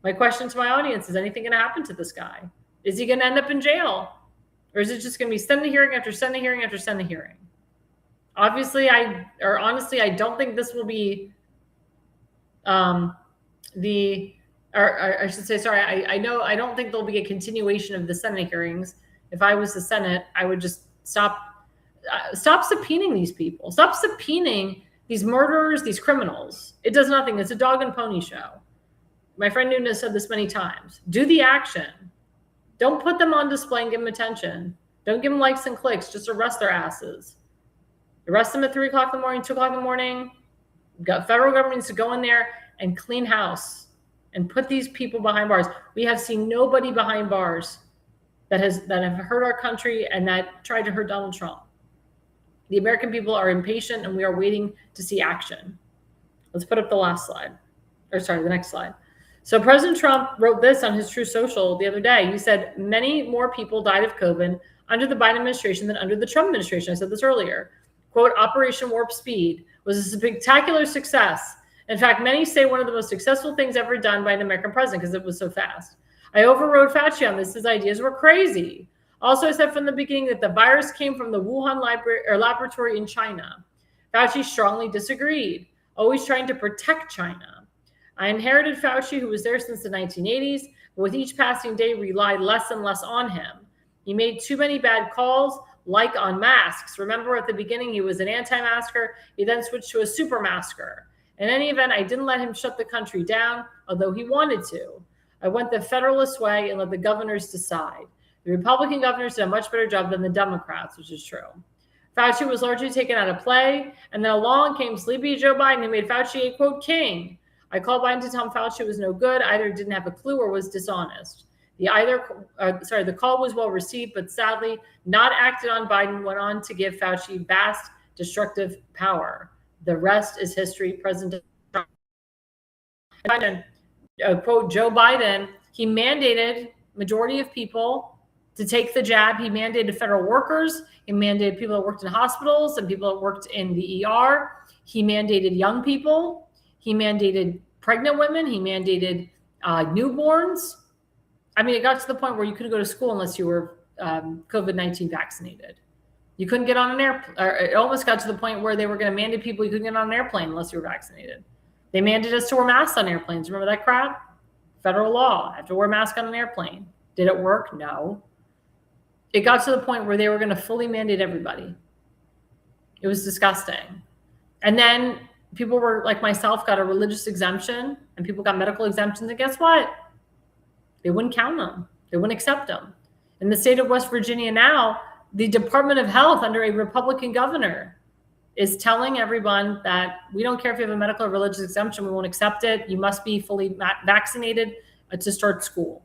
My question to my audience is anything going to happen to this guy? Is he going to end up in jail? Or is it just going to be Senate hearing after Senate hearing after Senate hearing? Honestly, I don't think this will be I don't think there'll be a continuation of the Senate hearings. If I was the Senate, I would just stop subpoenaing these people. Stop subpoenaing these murderers, these criminals. It does nothing. It's a dog and pony show. My friend Newton has said this many times. Do the action. Don't put them on display and give them attention. Don't give them likes and clicks. Just arrest their asses. Arrest them at 3 o'clock in the morning, 2 o'clock in the morning. Federal government needs to go in there and clean house and put these people behind bars. We have seen nobody behind bars that have hurt our country and that tried to hurt Donald Trump. The American people are impatient and we are waiting to see action. Let's put up the next slide. So President Trump wrote this on his Truth Social the other day. He said, "Many more people died of COVID under the Biden administration than under the Trump administration." I said this earlier. Quote, "Operation Warp Speed was a spectacular success. In fact, many say one of the most successful things ever done by an American president because it was so fast. I overrode Fauci on this. His ideas were crazy. Also, I said from the beginning that the virus came from the Wuhan laboratory in China. Fauci strongly disagreed, always trying to protect China. I inherited Fauci, who was there since the 1980s, but with each passing day, relied less and less on him. He made too many bad calls, like on masks. Remember at the beginning, he was an anti-masker. He then switched to a super masker. In any event, I didn't let him shut the country down, although he wanted to. I went the Federalist way and let the governors decide. The Republican governors did a much better job than the Democrats, which is true. Fauci was largely taken out of play, and then along came sleepy Joe Biden, who made Fauci a, quote, king. I called Biden to tell him Fauci was no good, either didn't have a clue or was dishonest. The call was well received, but sadly not acted on. Biden went on to give Fauci vast destructive power. The rest is history. President Trump. Biden, quote, Joe Biden, he mandated majority of people to take the jab. He mandated federal workers. He mandated people that worked in hospitals and people that worked in the ER. He mandated young people. He mandated pregnant women. He mandated newborns. I mean, it got to the point where you couldn't go to school unless you were COVID-19 vaccinated. You couldn't get on an airplane. It almost got to the point where they were going to mandate people you couldn't get on an airplane unless you were vaccinated. They mandated us to wear masks on airplanes. Remember that crap? Federal law. I have to wear a mask on an airplane. Did it work? No. It got to the point where they were going to fully mandate everybody. It was disgusting. And then people were like myself, got a religious exemption, and people got medical exemptions. And guess what? They wouldn't count them. They wouldn't accept them. In the state of West Virginia now, the Department of Health under a Republican governor is telling everyone that we don't care if you have a medical or religious exemption, we won't accept it. You must be fully vaccinated to start school.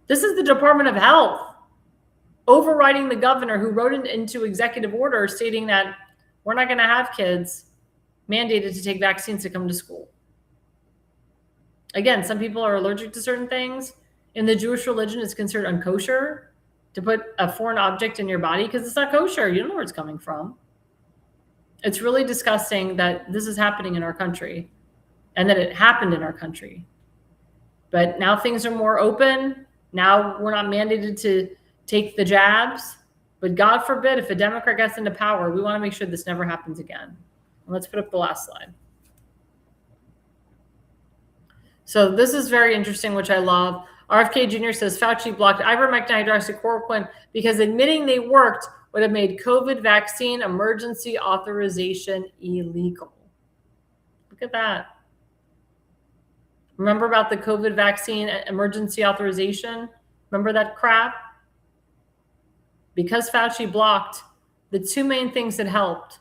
This is the Department of Health overriding the governor who wrote it into executive order stating that we're not going to have kids mandated to take vaccines to come to school. Again, some people are allergic to certain things. In the Jewish religion, it's considered unkosher to put a foreign object in your body because it's not kosher. You don't know where it's coming from. It's really disgusting that this is happening in our country and that it happened in our country. But now things are more open. Now we're not mandated to take the jabs. But God forbid, if a Democrat gets into power, we want to make sure this never happens again. And let's put up the last slide. So this is very interesting, which I love. RFK Jr. says Fauci blocked ivermectin, hydroxychloroquine because admitting they worked would have made COVID vaccine emergency authorization illegal. Look at that. Remember about the COVID vaccine emergency authorization? Remember that crap? Because Fauci blocked the two main things that helped.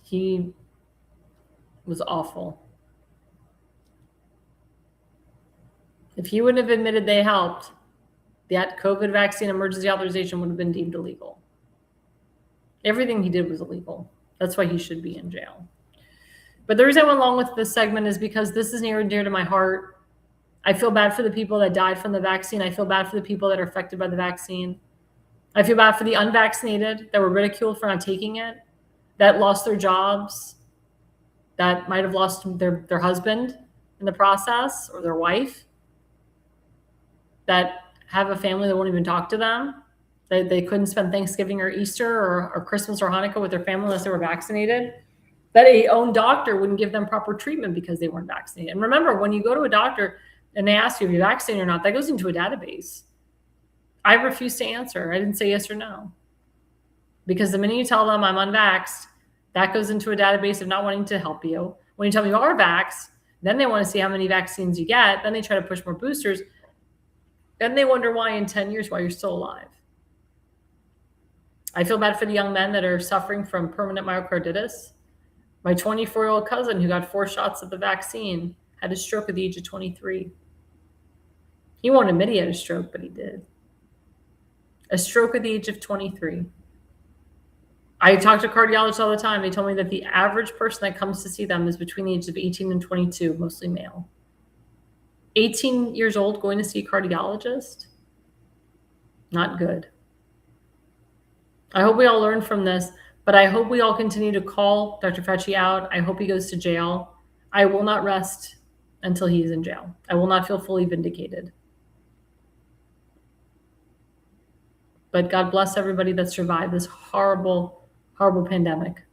He was awful. If he wouldn't have admitted they helped, that COVID vaccine emergency authorization would have been deemed illegal. Everything he did was illegal. That's why he should be in jail. But the reason I went along with this segment is because this is near and dear to my heart. I feel bad for the people that died from the vaccine. I feel bad for the people that are affected by the vaccine. I feel bad for the unvaccinated that were ridiculed for not taking it, that lost their jobs, that might have lost their husband in the process or their wife, that have a family that won't even talk to them, that they couldn't spend Thanksgiving or Easter or Christmas or Hanukkah with their family unless they were vaccinated, that a own doctor wouldn't give them proper treatment because they weren't vaccinated. And remember, when you go to a doctor and they ask you if you're vaccinated or not, that goes into a database. I refuse to answer. I didn't say yes or no. Because the minute you tell them I'm unvaxxed, that goes into a database of not wanting to help you. When you tell me you are vaxxed, then they want to see how many vaccines you get. Then they try to push more boosters. Then they wonder why in 10 years, why you're still alive. I feel bad for the young men that are suffering from permanent myocarditis. My 24-year-old cousin who got 4 shots of the vaccine had a stroke at the age of 23. He won't admit he had a stroke, but he did. A stroke at the age of 23. I talk to cardiologists all the time. They told me that the average person that comes to see them is between the ages of 18 and 22, mostly male. 18 years old going to see a cardiologist? Not good. I hope we all learn from this, but I hope we all continue to call Dr. Fauci out. I hope he goes to jail. I will not rest until he is in jail. I will not feel fully vindicated. But God bless everybody that survived this horrible, horrible pandemic.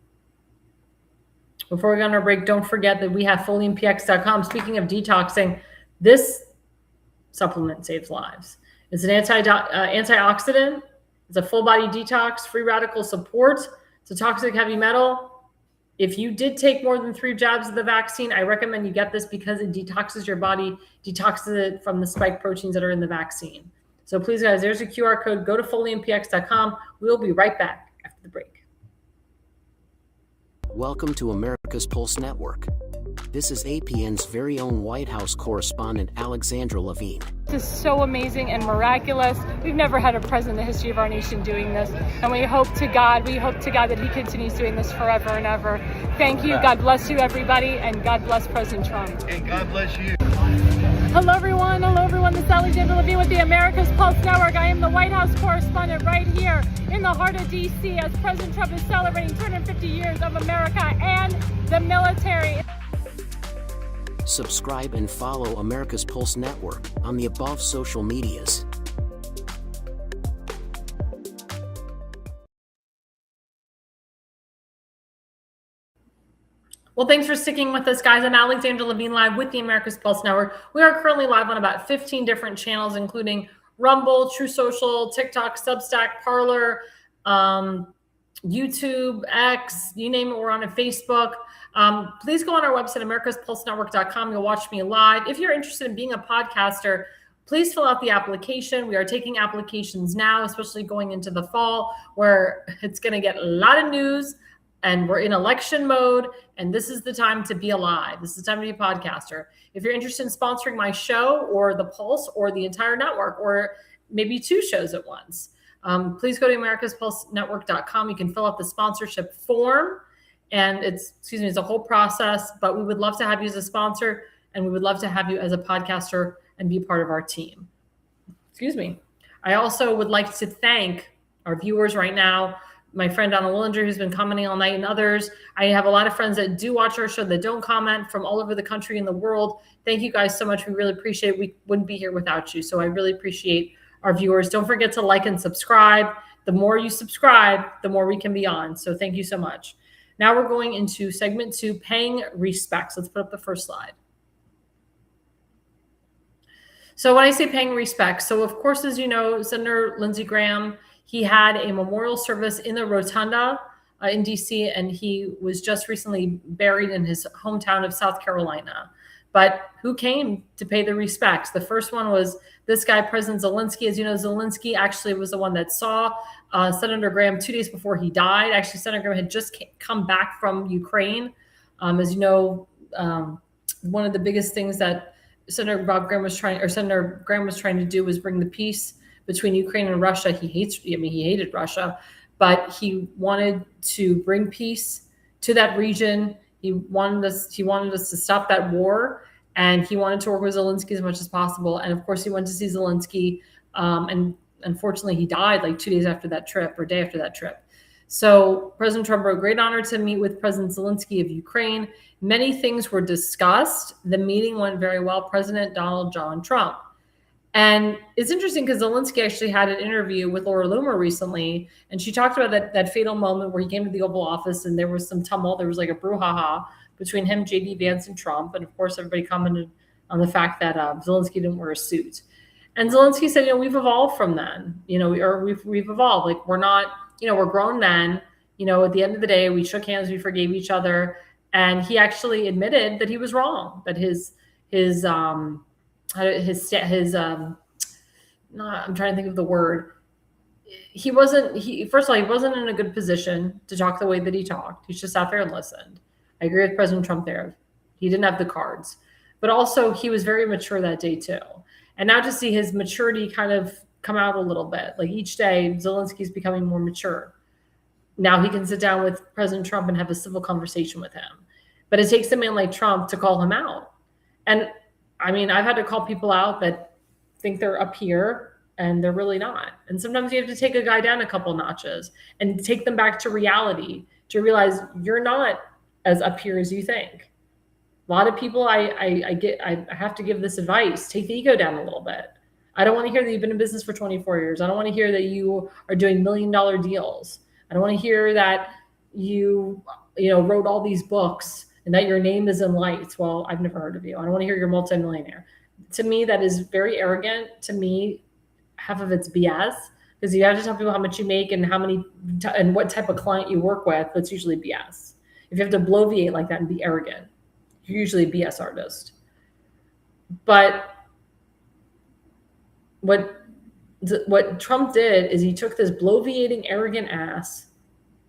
Before we go on our break, don't forget that we have FoliumPX.com. Speaking of detoxing, this supplement saves lives. It's an antioxidant. It's a full body detox, free radical support. It's a toxic heavy metal. If you did take more than 3 jabs of the vaccine, I recommend you get this because it detoxes your body, detoxes it from the spike proteins that are in the vaccine. So please, guys, there's a QR code. Go to FoliumPX.com. We'll be right back after the break. Welcome to America's Pulse Network. This is APN's very own White House correspondent, Alexandra Levine. This is so amazing and miraculous. We've never had a president in the history of our nation doing this. And we hope to God that he continues doing this forever and ever. Thank you. God bless you, everybody. And God bless President Trump. And God bless you. Hello, everyone. This is Alexandra Levine with the America's Pulse Network. I am the White House correspondent right here in the heart of D.C. as President Trump is celebrating 250 years of America and the military. Subscribe and follow America's Pulse Network on the above social medias. Well, thanks for sticking with us, guys. I'm Alexandra Levine, live with the America's Pulse Network. We are currently live on about 15 different channels, including Rumble, True Social, TikTok, Substack, Parler, YouTube, X, you name it, we're on Facebook. Please go on our website, americaspulsenetwork.com. You'll watch me live. If you're interested in being a podcaster, please fill out the application. We are taking applications now, especially going into the fall, where it's going to get a lot of news and we're in election mode. And this is the time to be alive. This is the time to be a podcaster. If you're interested in sponsoring my show or the Pulse or the entire network, or maybe 2 shows at once, please go to americaspulsenetwork.com. You can fill out the sponsorship form, and it's a whole process, but we would love to have you as a sponsor, and we would love to have you as a podcaster and be part of our team. I also would like to thank our viewers right now, my friend Donna Willinger, who's been commenting all night, and others. I have a lot of friends that do watch our show that don't comment from all over the country and the world. Thank you guys so much. We really appreciate it. We wouldn't be here without you. So I really appreciate our viewers. Don't forget to like and subscribe. The more you subscribe, the more we can be on. So thank you so much. Now we're going into segment 2, paying respects. Let's put up the first slide. So when I say paying respects, so of course, as you know, Senator Lindsey Graham, he had a memorial service in the Rotunda in DC, and he was just recently buried in his hometown of South Carolina. But who came to pay the respects? The first one was this guy, President Zelensky. As you know, Zelensky actually was the one that saw Senator Graham 2 days before he died. Actually, Senator Graham had just come back from Ukraine. As you know, one of the biggest things that Senator Graham was trying to do was bring the peace between Ukraine and Russia. He hated Russia, but he wanted to bring peace to that region. He wanted us to stop that war, and he wanted to work with Zelensky as much as possible. And of course, he went to see Zelensky, and unfortunately, he died like 2 days after that trip, or day after that trip. So President Trump wrote, "Great honor to meet with President Zelensky of Ukraine. Many things were discussed. The meeting went very well. President Donald John Trump." And it's interesting because Zelensky actually had an interview with Laura Loomer recently, and she talked about that fatal moment where he came to the Oval Office and there was some tumult. There was like a brouhaha between him, J.D. Vance, and Trump. And of course, everybody commented on the fact that Zelensky didn't wear a suit. And Zelensky said, we've evolved from then, we've evolved. Like, we're not, we're grown men. At the end of the day, we shook hands, we forgave each other. And he actually admitted that he was wrong, that I'm trying to think of the word. First of all, he wasn't in a good position to talk the way that he talked. He just sat there and listened. I agree with President Trump there. He didn't have the cards, but also he was very mature that day too. And now to see his maturity kind of come out a little bit, like each day, Zelensky's becoming more mature. Now he can sit down with President Trump and have a civil conversation with him. But it takes a man like Trump to call him out. And I've had to call people out that think they're up here and they're really not. And sometimes you have to take a guy down a couple notches and take them back to reality to realize you're not as up here as you think. A lot of people, I have to give this advice: take the ego down a little bit. I don't want to hear that you've been in business for 24 years. I don't want to hear that you are doing $1 million deals. I don't want to hear that you wrote all these books and that your name is in lights. Well, I've never heard of you. I don't want to hear you're a multimillionaire. To me, that is very arrogant. To me, half of it's BS, because you have to tell people how much you make and and what type of client you work with. That's usually BS. If you have to bloviate like that and be arrogant, you're usually a BS artist. But what Trump did is he took this bloviating, arrogant ass,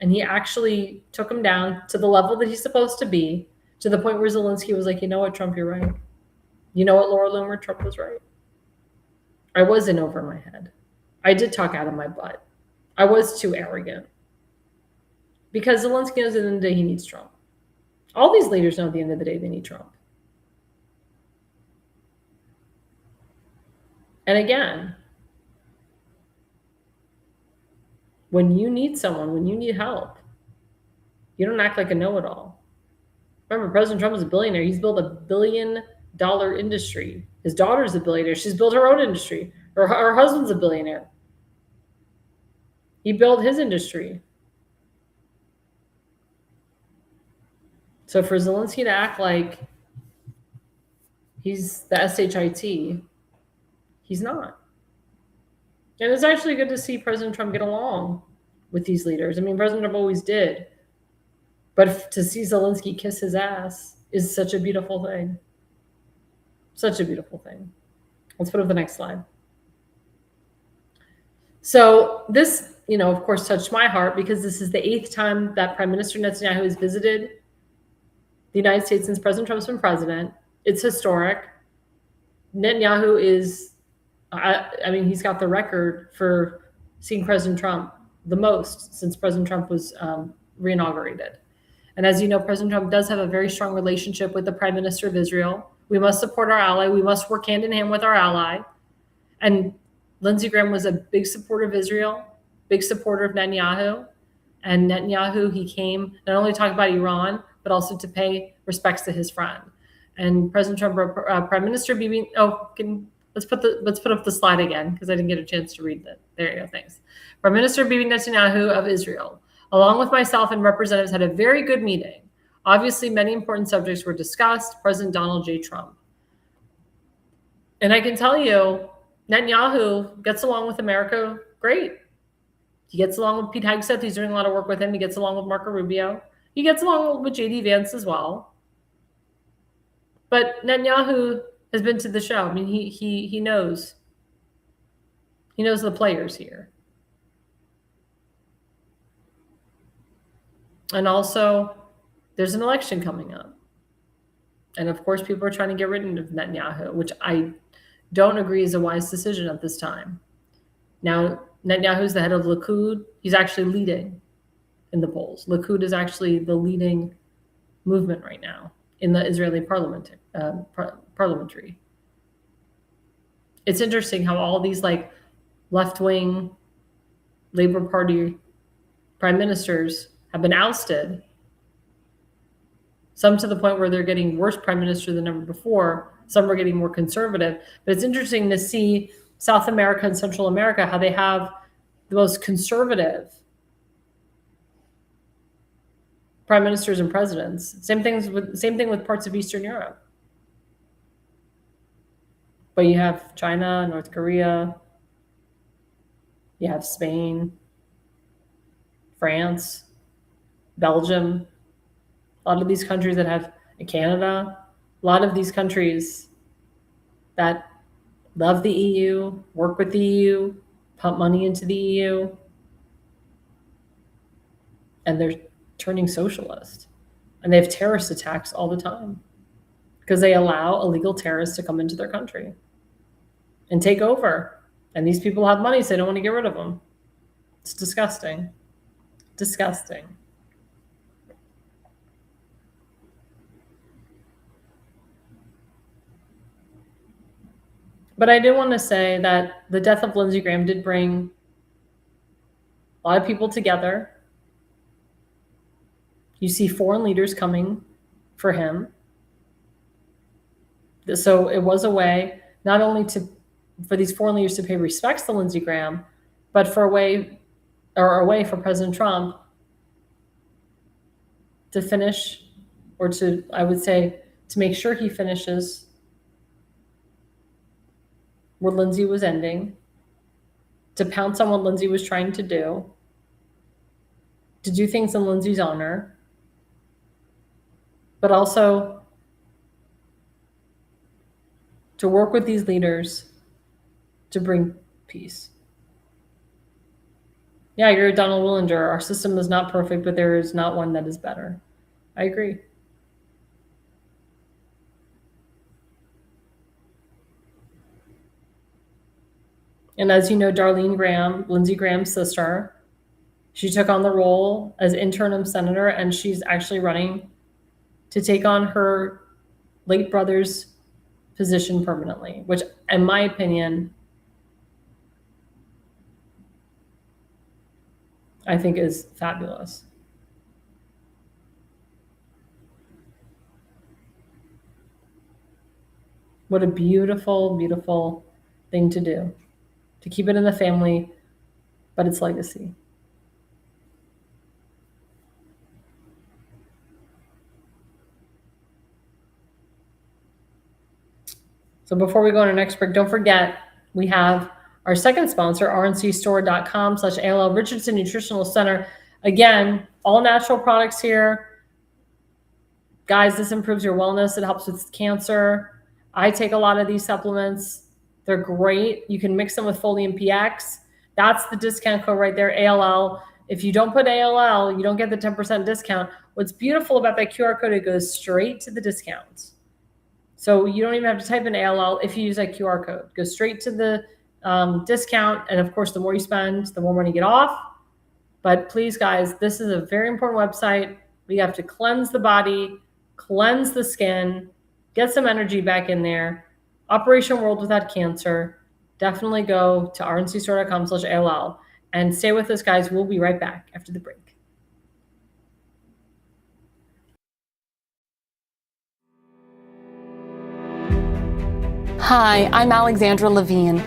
and he actually took him down to the level that he's supposed to be, to the point where Zelensky was like, you know what, Trump, you're right. You know what, Laura Loomer, Trump was right. I was in over my head. I did talk out of my butt. I was too arrogant. Because Zelensky knows at the end of the day he needs Trump. All these leaders know at the end of the day they need Trump. And again, when you need someone, when you need help, you don't act like a know-it-all. Remember, President Trump is a billionaire. He's built $1 billion industry. His daughter's a billionaire. She's built her own industry. Her husband's a billionaire. He built his industry. So for Zelensky to act like he's the SHIT, he's not. And it's actually good to see President Trump get along with these leaders. I mean, President Trump always did. But to see Zelensky kiss his ass is such a beautiful thing. Such a beautiful thing. Let's put up the next slide. So this, of course, touched my heart because this is the 8th time that Prime Minister Netanyahu has visited the United States since President Trump's been president. It's historic. Netanyahu is, he's got the record for seeing President Trump the most since President Trump was reinaugurated. And as you know, President Trump does have a very strong relationship with the Prime Minister of Israel. We must support our ally. We must work hand in hand with our ally. And Lindsey Graham was a big supporter of Israel, big supporter of Netanyahu. And Netanyahu, he came not only to talk about Iran, but also to pay respects to his friend. And President Trump, Prime Minister Bibi, let's put up the slide again because I didn't get a chance to read that. There you go, thanks. Prime Minister Bibi Netanyahu of Israel, along with myself and representatives, had a very good meeting. Obviously, many important subjects were discussed. President Donald J. Trump. And I can tell you, Netanyahu gets along with America great. He gets along with Pete Hegseth. He's doing a lot of work with him. He gets along with Marco Rubio. He gets along with J.D. Vance as well. But Netanyahu has been to the show. I mean, he knows. He knows the players here. And also, there's an election coming up. And of course, people are trying to get rid of Netanyahu, which I don't agree is a wise decision at this time. Now, Netanyahu's the head of Likud. He's actually leading in the polls. Likud is actually the leading movement right now in the Israeli parliamentary. It's interesting how all these left-wing Labor Party prime ministers have been ousted, some to the point where they're getting worse prime minister than ever before. Some are getting more conservative. But it's interesting to see South America and Central America, how they have the most conservative prime ministers and presidents. Same thing with parts of Eastern Europe. But you have China, North Korea, you have Spain, France, Belgium, a lot of these countries that have Canada, a lot of these countries that love the EU, work with the EU, pump money into the EU, and they're turning socialist. And they have terrorist attacks all the time because they allow illegal terrorists to come into their country and take over. And these people have money, so they don't want to get rid of them. It's disgusting. Disgusting. But I did want to say that the death of Lindsey Graham did bring a lot of people together. You see foreign leaders coming for him. So it was a way not only for these foreign leaders to pay respects to Lindsey Graham, but a way for President Trump to finish, or to make sure he finishes where Lindsey was ending, to pounce on what Lindsey was trying to do things in Lindsey's honor, but also to work with these leaders to bring peace. Yeah, I agree with Donald Willinger. Our system is not perfect, but there is not one that is better. I agree. And as you know, Darlene Graham, Lindsey Graham's sister, she took on the role as interim senator, and she's actually running to take on her late brother's position permanently, which, in my opinion, I think is fabulous. What a beautiful, beautiful thing to do. To keep it in the family, but it's legacy. . So before we go on our next break, don't forget we have our second sponsor, rncstore.com/ALL Richardson Nutritional Center. Again, all natural products here. Guys, this improves your wellness. It helps with cancer. I take a lot of these supplements. They're great. You can mix them with Folium PX. That's the discount code right there, ALL. If you don't put ALL, you don't get the 10% discount. What's beautiful about that QR code, it goes straight to the discount. So you don't even have to type in ALL if you use that QR code. It goes straight to the discount. And of course, the more you spend, the more money you get off. But please, guys, this is a very important website. We have to cleanse the body, cleanse the skin, get some energy back in there. Operation World Without Cancer. Definitely go to rncstore.com/ALL and stay with us, guys. We'll be right back after the break. Hi, I'm Alexandra Levine.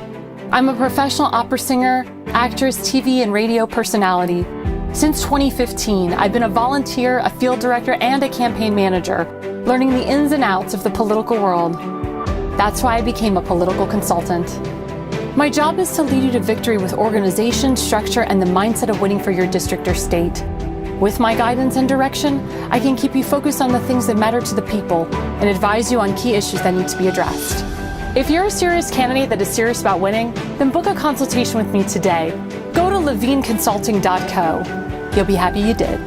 I'm a professional opera singer, actress, TV, and radio personality. Since 2015, I've been a volunteer, a field director, and a campaign manager, learning the ins and outs of the political world. That's why I became a political consultant. My job is to lead you to victory with organization, structure, and the mindset of winning for your district or state. With my guidance and direction, I can keep you focused on the things that matter to the people and advise you on key issues that need to be addressed. If you're a serious candidate that is serious about winning, then book a consultation with me today. Go to levineconsulting.co. You'll be happy you did.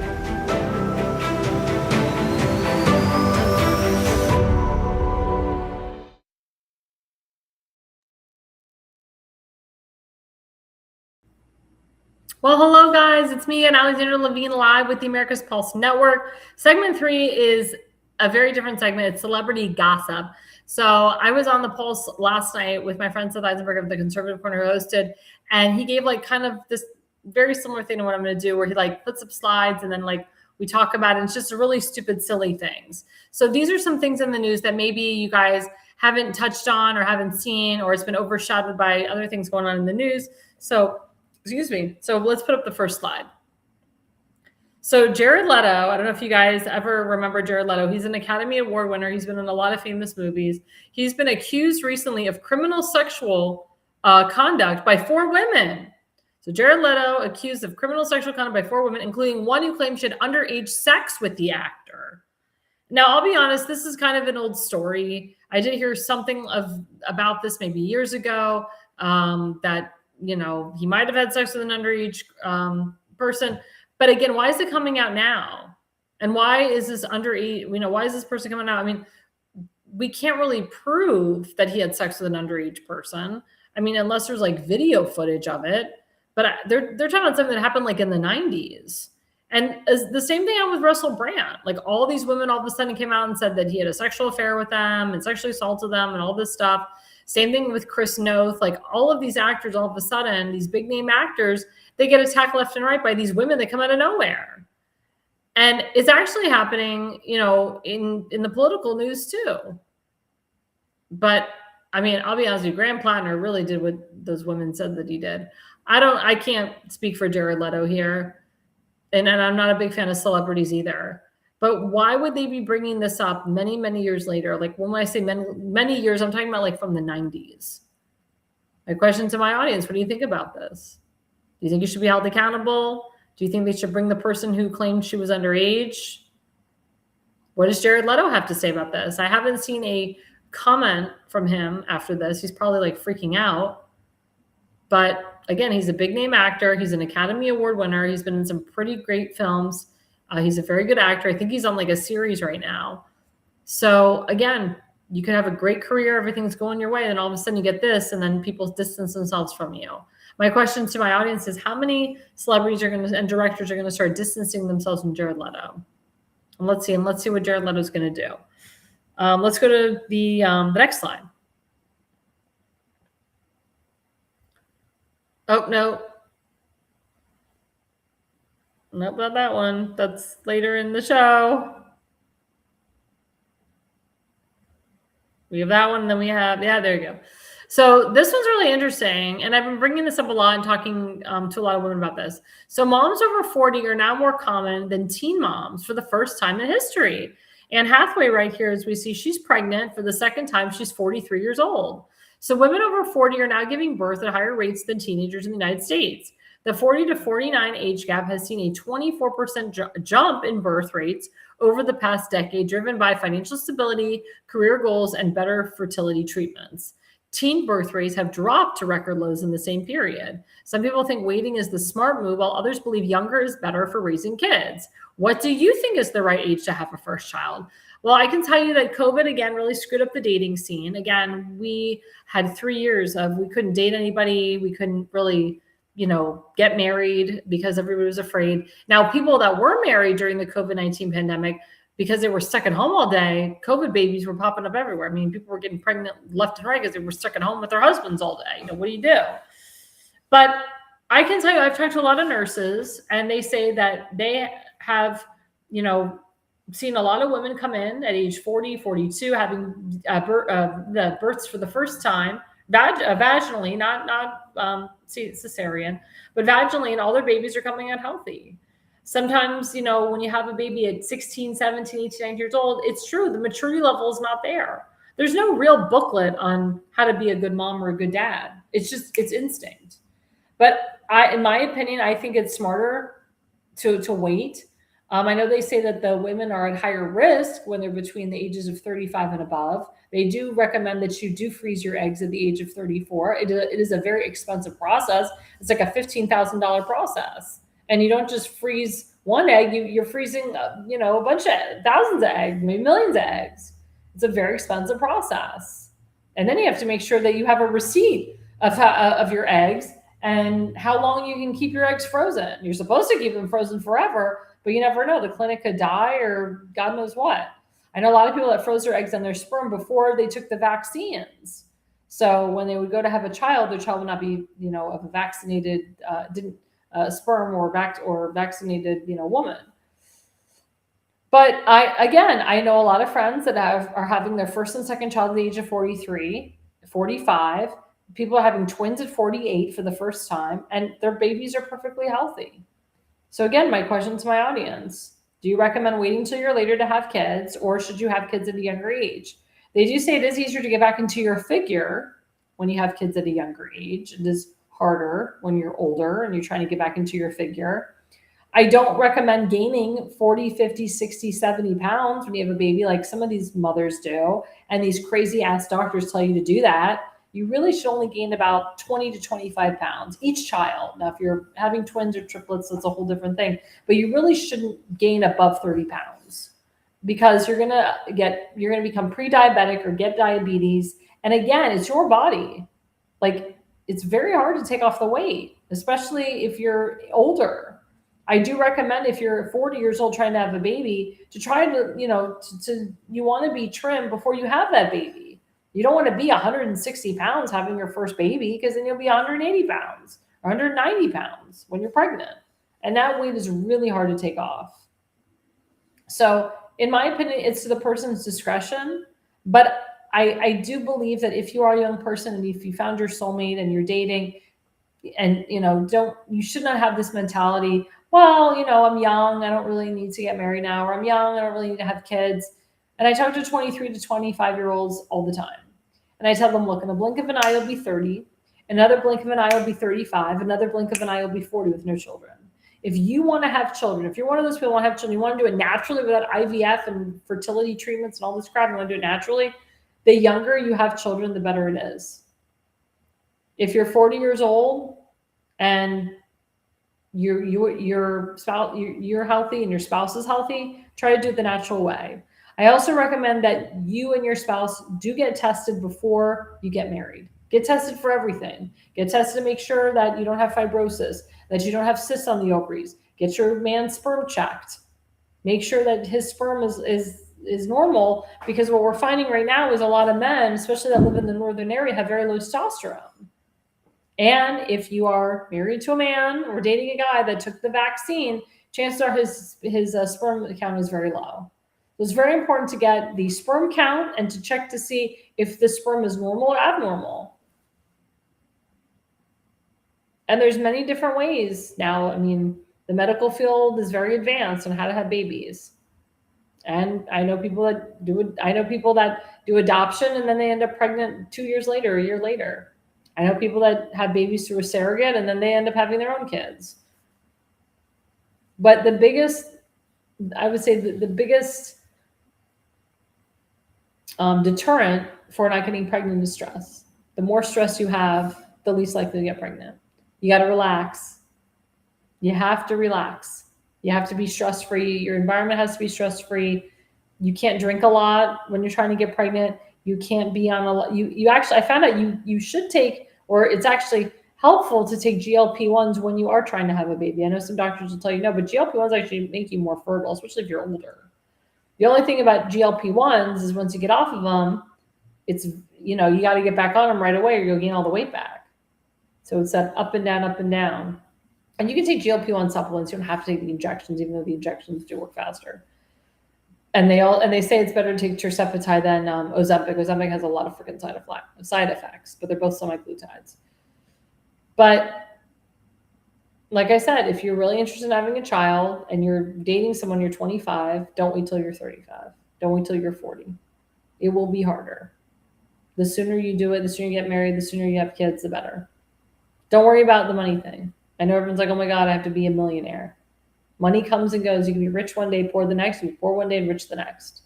Well, hello, guys. It's me and Alexandra Levine live with the America's Pulse Network. Segment 3 is a very different segment. It's celebrity gossip. So I was on the Pulse last night with my friend Seth Eisenberg of the Conservative Corner, who hosted, and he gave like kind of this very similar thing to what I'm going to do, where he like puts up slides and then like we talk about it. And it's just really stupid, silly things. So these are some things in the news that maybe you guys haven't touched on or haven't seen, or it's been overshadowed by other things going on in the news. So excuse me. So let's put up the first slide. So Jared Leto, I don't know if you guys ever remember Jared Leto. He's an Academy Award winner. He's been in a lot of famous movies. He's been accused recently of criminal sexual conduct by 4 women. So Jared Leto accused of criminal sexual conduct by 4 women, including one who claimed she had underage sex with the actor. Now, I'll be honest, this is kind of an old story. I did hear something about this maybe years ago, that he might have had sex with an underage person. But again, why is it coming out now? And why is this underage? Why is this person coming out? I mean, we can't really prove that he had sex with an underage person. I mean, unless there's like video footage of it. But they're talking about something that happened like in the 90s. And the same thing happened with Russell Brand. Like all these women all of a sudden came out and said that he had a sexual affair with them and sexually assaulted them and all this stuff. Same thing with Chris Noth. Like all of these actors, all of a sudden, these big name actors, they get attacked left and right by these women that come out of nowhere. And it's actually happening, in the political news too. But I mean, I'll be honest with you, Graham Plattner really did what those women said that he did. I can't speak for Jared Leto here. And I'm not a big fan of celebrities either. But why would they be bringing this up many, many years later? Like when I say many years, I'm talking about like from the 90s. My question to my audience, what do you think about this? Do you think you should be held accountable? Do you think they should bring the person who claimed she was underage? What does Jared Leto have to say about this? I haven't seen a comment from him after this. He's probably like freaking out. But again, he's a big name actor. He's an Academy Award winner. He's been in some pretty great films. He's a very good actor. I think he's on like a series right now. So again, you can have a great career. Everything's going your way. And all of a sudden you get this and then people distance themselves from you. My question to my audience is how many celebrities and directors are going to start distancing themselves from Jared Leto? And let's see what Jared Leto is going to do. Let's go to the next slide. Oh, no. Nope, not that one. That's later in the show. We have that one, and then we have, there you go. So this one's really interesting, and I've been bringing this up a lot and talking to a lot of women about this. So moms over 40 are now more common than teen moms for the first time in history. Anne Hathaway right here, as we see, she's pregnant for the second time. She's 43 years old. So women over 40 are now giving birth at higher rates than teenagers in the United States. The 40 to 49 age gap has seen a 24% jump in birth rates over the past decade, driven by financial stability, career goals, and better fertility treatments. Teen birth rates have dropped to record lows in the same period. Some people think waiting is the smart move, while others believe younger is better for raising kids. What do you think is the right age to have a first child? Well, I can tell you that COVID, again, really screwed up the dating scene. Again, we had 3 years of we couldn't date anybody. We couldn't really, get married because everybody was afraid. Now, people that were married during the COVID-19 pandemic, because they were stuck at home all day, COVID babies were popping up everywhere. I mean, people were getting pregnant left and right because they were stuck at home with their husbands all day. What do you do? But I can tell you, I've talked to a lot of nurses, and they say that they have, seen a lot of women come in at age 40, 42, having the births for the first time, vaginally, not cesarean, but vaginally, and all their babies are coming out healthy. Sometimes, when you have a baby at 16, 17, 18, 19 years old, it's true, the maturity level is not there. There's no real booklet on how to be a good mom or a good dad. It's instinct. But in my opinion, I think it's smarter to wait. I know they say that the women are at higher risk when they're between the ages of 35 and above. They do recommend that you do freeze your eggs at the age of 34. It is a very expensive process. It's like a $15,000 process. And you don't just freeze one egg, you're freezing, a bunch of thousands of eggs, maybe millions of eggs. It's a very expensive process. And then you have to make sure that you have a receipt of your eggs and how long you can keep your eggs frozen. You're supposed to keep them frozen forever, but you never know. The clinic could die or God knows what. I know a lot of people that froze their eggs and their sperm before they took the vaccines. So when they would go to have a child, their child would not be, of a vaccinated, sperm or vaccinated, woman. But I know a lot of friends that are having their first and second child at the age of 43, 45. People are having twins at 48 for the first time, and their babies are perfectly healthy. So again, my question to my audience, do you recommend waiting till you're later to have kids, or should you have kids at a younger age? They do say it is easier to get back into your figure when you have kids at a younger age. It is harder when you're older and you're trying to get back into your figure. I don't recommend gaining 40, 50, 60, 70 pounds when you have a baby like some of these mothers do, and these crazy ass doctors tell you to do that. You really should only gain about 20 to 25 pounds each child. Now, if you're having twins or triplets, that's a whole different thing. But you really shouldn't gain above 30 pounds because you're gonna become pre-diabetic or get diabetes. And again, it's your body. Like, it's very hard to take off the weight, especially if you're older. I do recommend if you're 40 years old trying to have a baby to try to, you want to be trim before you have that baby. You don't want to be 160 pounds having your first baby because then you'll be 180 pounds or 190 pounds when you're pregnant. And that weight is really hard to take off. So in my opinion, it's to the person's discretion. But I do believe that if you are a young person and if you found your soulmate and you're dating and, you should not have this mentality, well, I'm young, I don't really need to get married now, or I'm young, I don't really need to have kids. And I talk to 23 to 25-year-olds all the time. And I tell them, look, in a blink of an eye, you'll be 30. Another blink of an eye, you'll be 35. Another blink of an eye, you'll be 40 with no children. If you want to have children, if you're one of those people who want to have children, you want to do it naturally without IVF and fertility treatments and all this crap, you want to do it naturally, the younger you have children, the better it is. If you're 40 years old and your spouse, you're healthy and your spouse is healthy, try to do it the natural way. I also recommend that you and your spouse do get tested before you get married. Get tested for everything. Get tested to make sure that you don't have fibrosis, that you don't have cysts on the ovaries. Get your man's sperm checked. Make sure that his sperm is normal, because what we're finding right now is a lot of men, especially that live in the northern area, have very low testosterone. And if you are married to a man or dating a guy that took the vaccine, chances are his sperm count is very low. So it's very important to get the sperm count and to check to see if the sperm is normal or abnormal. And there's many different ways now. I mean, the medical field is very advanced on how to have babies. And I know people that do adoption and then they end up pregnant 2 years later, a year later. I know people that have babies through a surrogate and then they end up having their own kids. But the biggest, I would say the biggest deterrent for not getting pregnant is stress. The more stress you have, the least likely to get pregnant. You got to relax. You have to relax. You have to be stress-free. Your environment has to be stress-free. You can't drink a lot when you're trying to get pregnant. You can't be on a lot. You actually, I found out you should take, or it's actually helpful to take GLP-1s when you are trying to have a baby. I know some doctors will tell you no, but GLP-1s actually make you more fertile, especially if you're older. The only thing about GLP-1s is once you get off of them, it's, you got to get back on them right away or you'll gain all the weight back. So it's that up and down, up and down. And you can take GLP-1 supplements. You don't have to take the injections, even though the injections do work faster. And they say it's better to take tirzepatide than Ozempic. Ozempic has a lot of freaking side effects, but they're both semaglutides. But like I said, if you're really interested in having a child and you're dating someone, you're 25, don't wait till you're 35. Don't wait till you're 40. It will be harder. The sooner you do it, the sooner you get married, the sooner you have kids, the better. Don't worry about the money thing. I know everyone's like, oh my God, I have to be a millionaire. Money comes and goes. You can be rich one day, poor the next. You can be poor one day and rich the next.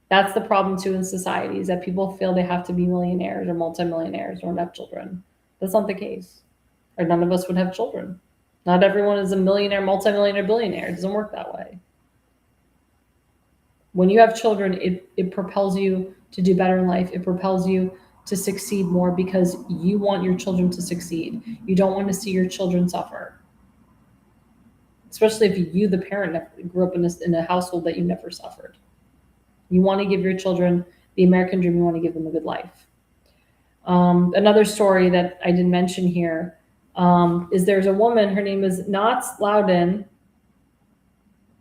That's the problem too in society, is that people feel they have to be millionaires or multimillionaires or have children. That's not the case. Or none of us would have children. Not everyone is a millionaire, multimillionaire, billionaire. It doesn't work that way. When you have children, it propels you to do better in life. It propels you to succeed more because you want your children to succeed. You don't want to see your children suffer. Especially if you, the parent, grew up in a household that you never suffered. You want to give your children the American dream. You want to give them a good life. Another story that I didn't mention here is there's a woman, her name is Nats Loudon,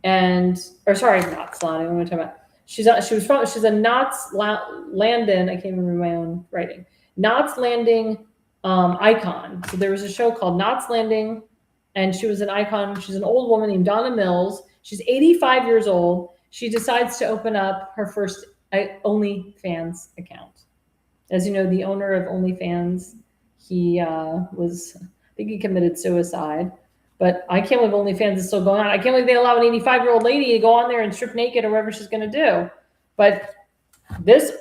Nats Loudon, what am I talking about? She's a Knots Landing, I can't remember my own writing, Knots Landing icon. So there was a show called Knots Landing, and she was an icon. She's an old woman named Donna Mills. She's 85 years old. She decides to open up her first OnlyFans account. As you know, the owner of OnlyFans, he I think he committed suicide. But I can't believe OnlyFans is still going on. I can't believe they allow an 85-year-old lady to go on there and strip naked or whatever she's going to do. But this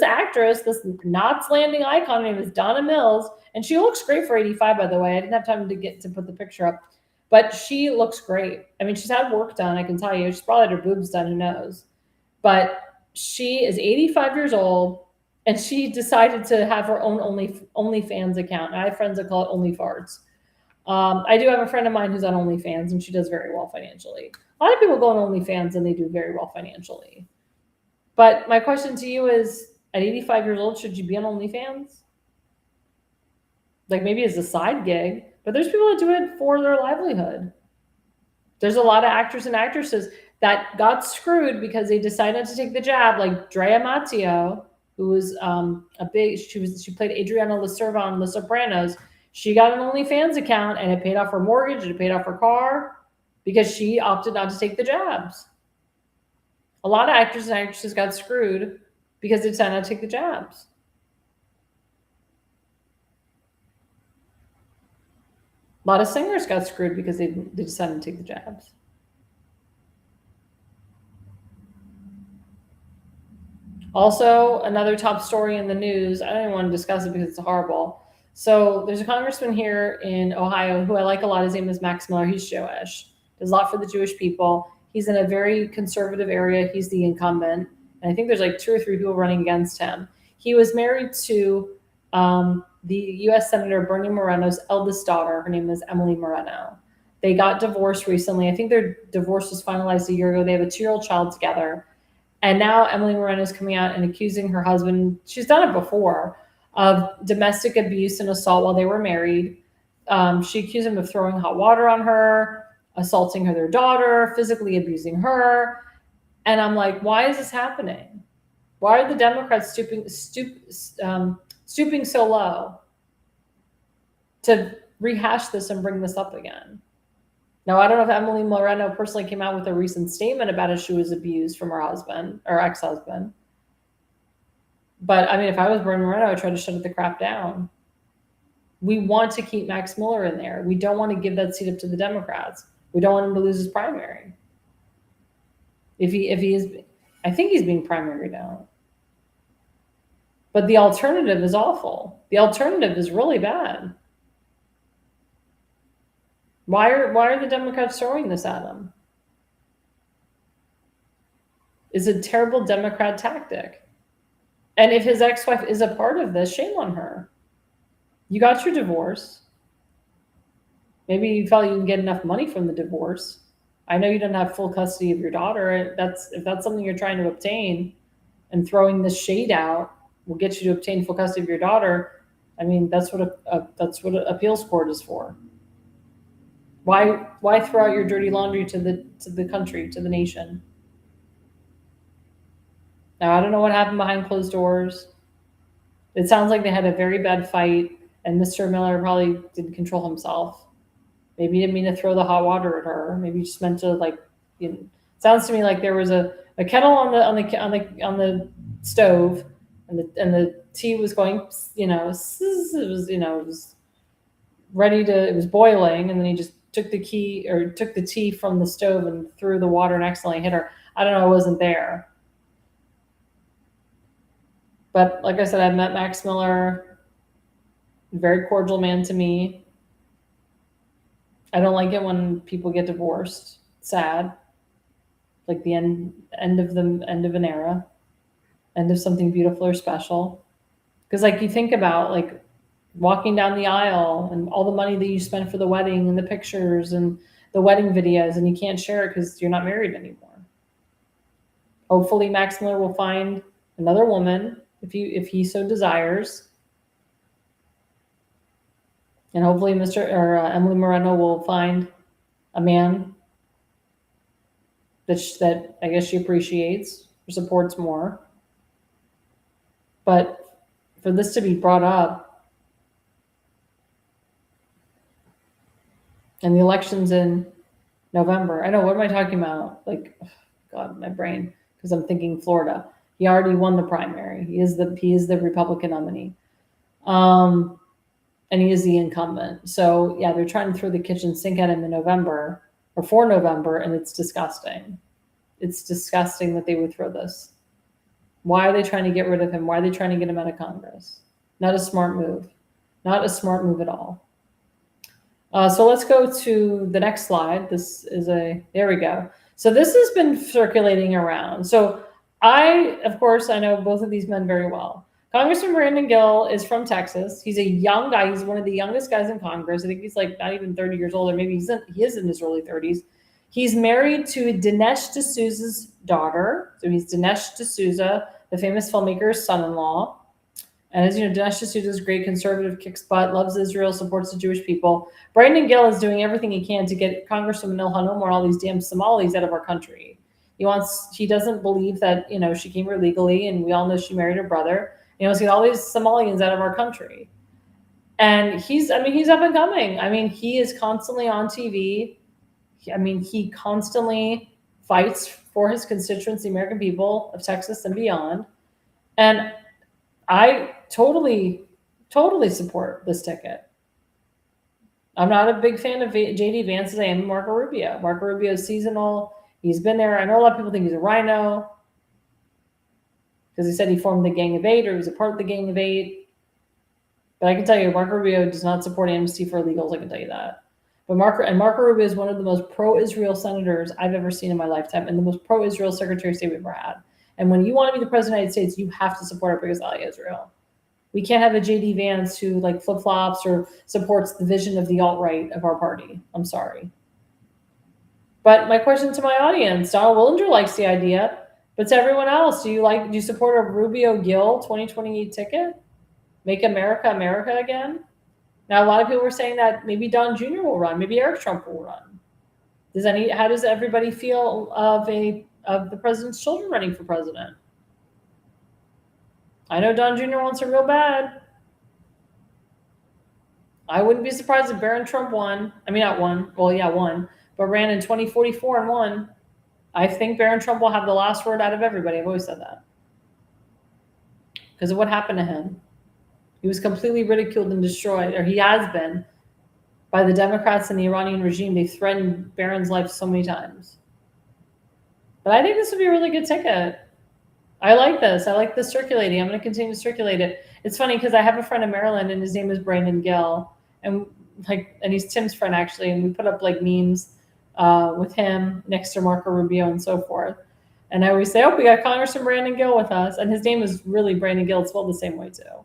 actress, this Knots Landing icon, name is Donna Mills, and she looks great for 85, by the way. I didn't have time to put the picture up, but she looks great. I mean, she's had work done, I can tell you. She's probably had her boobs done, who knows? But she is 85 years old, and she decided to have her own OnlyFans account. I have friends that call it OnlyFarts. I do have a friend of mine who's on OnlyFans, and she does very well financially. A lot of people go on OnlyFans and they do very well financially. But my question to you is, at 85 years old, should you be on OnlyFans? Like maybe as a side gig, but there's people that do it for their livelihood. There's a lot of actors and actresses that got screwed because they decided to take the jab, like Drea Matteo, who was she played Adriana Lacerva on The Sopranos. She got an OnlyFans account and it paid off her mortgage, it paid off her car because she opted not to take the jabs. A lot of actors and actresses got screwed because they decided not to take the jabs. A lot of singers got screwed because they decided to take the jabs. Also, another top story in the news, I don't even want to discuss it because it's horrible. So there's a congressman here in Ohio who I like a lot. His name is Max Miller. He's Jewish. Does a lot for the Jewish people. He's in a very conservative area. He's the incumbent. And I think there's like 2 or 3 people running against him. He was married to the U.S. Senator Bernie Moreno's eldest daughter. Her name is Emily Moreno. They got divorced recently. I think their divorce was finalized a year ago. They have a 2-year-old child together. And now Emily Moreno is coming out and accusing her husband, she's done it before, of domestic abuse and assault while they were married. She accused him of throwing hot water on her, assaulting their daughter, physically abusing her. And I'm like, why is this happening? Why are the Democrats stooping so low to rehash this and bring this up again? Now, I don't know if Emily Moreno personally came out with a recent statement about how she was abused from her husband or ex-husband. But I mean, if I was Bernie Moreno, I'd try to shut the crap down. We want to keep Max Miller in there. We don't want to give that seat up to the Democrats. We don't want him to lose his primary. If he is, I think he's being primaried now. But the alternative is awful. The alternative is really bad. Why are the Democrats throwing this at him? It's a terrible Democrat tactic. And if his ex-wife is a part of this, shame on her. You got your divorce. Maybe you felt you didn't get enough money from the divorce. I know you don't have full custody of your daughter. If that's something you're trying to obtain, and throwing this shade out will get you to obtain full custody of your daughter. I mean, that's what an appeals court is for. Why throw out your dirty laundry to the country, to the nation? Now, I don't know what happened behind closed doors. It sounds like they had a very bad fight, and Mr. Miller probably didn't control himself. Maybe he didn't mean to throw the hot water at her. Maybe he just meant to, like, sounds to me like there was a kettle on the stove, and the tea was going, it was ready to, it was boiling, and then he just took the tea from the stove and threw the water and accidentally hit her. I don't know, I wasn't there. But like I said, I've met Max Miller, very cordial man to me. I don't like it when people get divorced. Sad. Like the end of an era, end of something beautiful or special. Because like you think about like walking down the aisle and all the money that you spent for the wedding and the pictures and the wedding videos, and you can't share it because you're not married anymore. Hopefully Max Miller will find another woman if he so desires. And hopefully Emily Moreno will find a man that I guess she appreciates or supports more. But for this to be brought up, and the election's in November. I know, what am I talking about? Like, oh God, my brain, because I'm thinking Florida. He already won the primary. He is the Republican nominee. And he is the incumbent. So yeah, they're trying to throw the kitchen sink at him in November or for November, and it's disgusting. It's disgusting that they would throw this. Why are they trying to get rid of him? Why are they trying to get him out of Congress? Not a smart move. Not a smart move at all. So let's go to the next slide. There we go. So this has been circulating around. So of course, I know both of these men very well. Congressman Brandon Gill is from Texas. He's a young guy. He's one of the youngest guys in Congress. I think he's like not even 30 years old, or maybe he is in his early 30s. He's married to Dinesh D'Souza's daughter. So he's Dinesh D'Souza, the famous filmmaker's son-in-law. And as you know, Dinesh D'Souza is great conservative, kicks butt, loves Israel, supports the Jewish people. Brandon Gill is doing everything he can to get Congresswoman Ilhan Omar and all these damn Somalis out of our country. He doesn't believe that, she came here legally, and we all know she married her brother. He's got all these Somalians out of our country. And he's up and coming. He is constantly on TV. He constantly fights for his constituents, the American people of Texas and beyond. And I totally support this ticket. I'm not a big fan of J.D. Vance as I am Marco Rubio. Marco Rubio is seasonal. He's been there. I know a lot of people think he's a rhino because he said he formed the Gang of Eight or he was a part of the Gang of Eight. But I can tell you, Marco Rubio does not support amnesty for illegals. I can tell you that. But Marco Rubio is one of the most pro-Israel senators I've ever seen in my lifetime, and the most pro-Israel Secretary of State we've ever had. And when you want to be the president of the United States, you have to support our biggest ally, Israel. We can't have a J.D. Vance who flip-flops or supports the vision of the alt-right of our party. I'm sorry. But my question to my audience, Donald Willinger likes the idea, but to everyone else, do you support a Rubio-Gill 2028 ticket? Make America America again? Now, a lot of people were saying that maybe Don Jr. will run, maybe Eric Trump will run. How does everybody feel of the president's children running for president? I know Don Jr. wants it real bad. I wouldn't be surprised if Barron Trump won. Not won. Well, yeah, won. but ran in 2044 and won. I think Barron Trump will have the last word out of everybody. I've always said that. Because of what happened to him. He was completely ridiculed and destroyed, or he has been, by the Democrats and the Iranian regime. They've threatened Barron's life so many times. But I think this would be a really good ticket. I like this. I like this circulating. I'm going to continue to circulate it. It's funny because I have a friend in Maryland, and his name is Brandon Gill, and he's Tim's friend actually, and we put up like memes with him next to Marco Rubio and so forth. And I always say, "Oh, we got Congressman Brandon Gill with us," and his name is really Brandon Gill. It's spelled the same way too.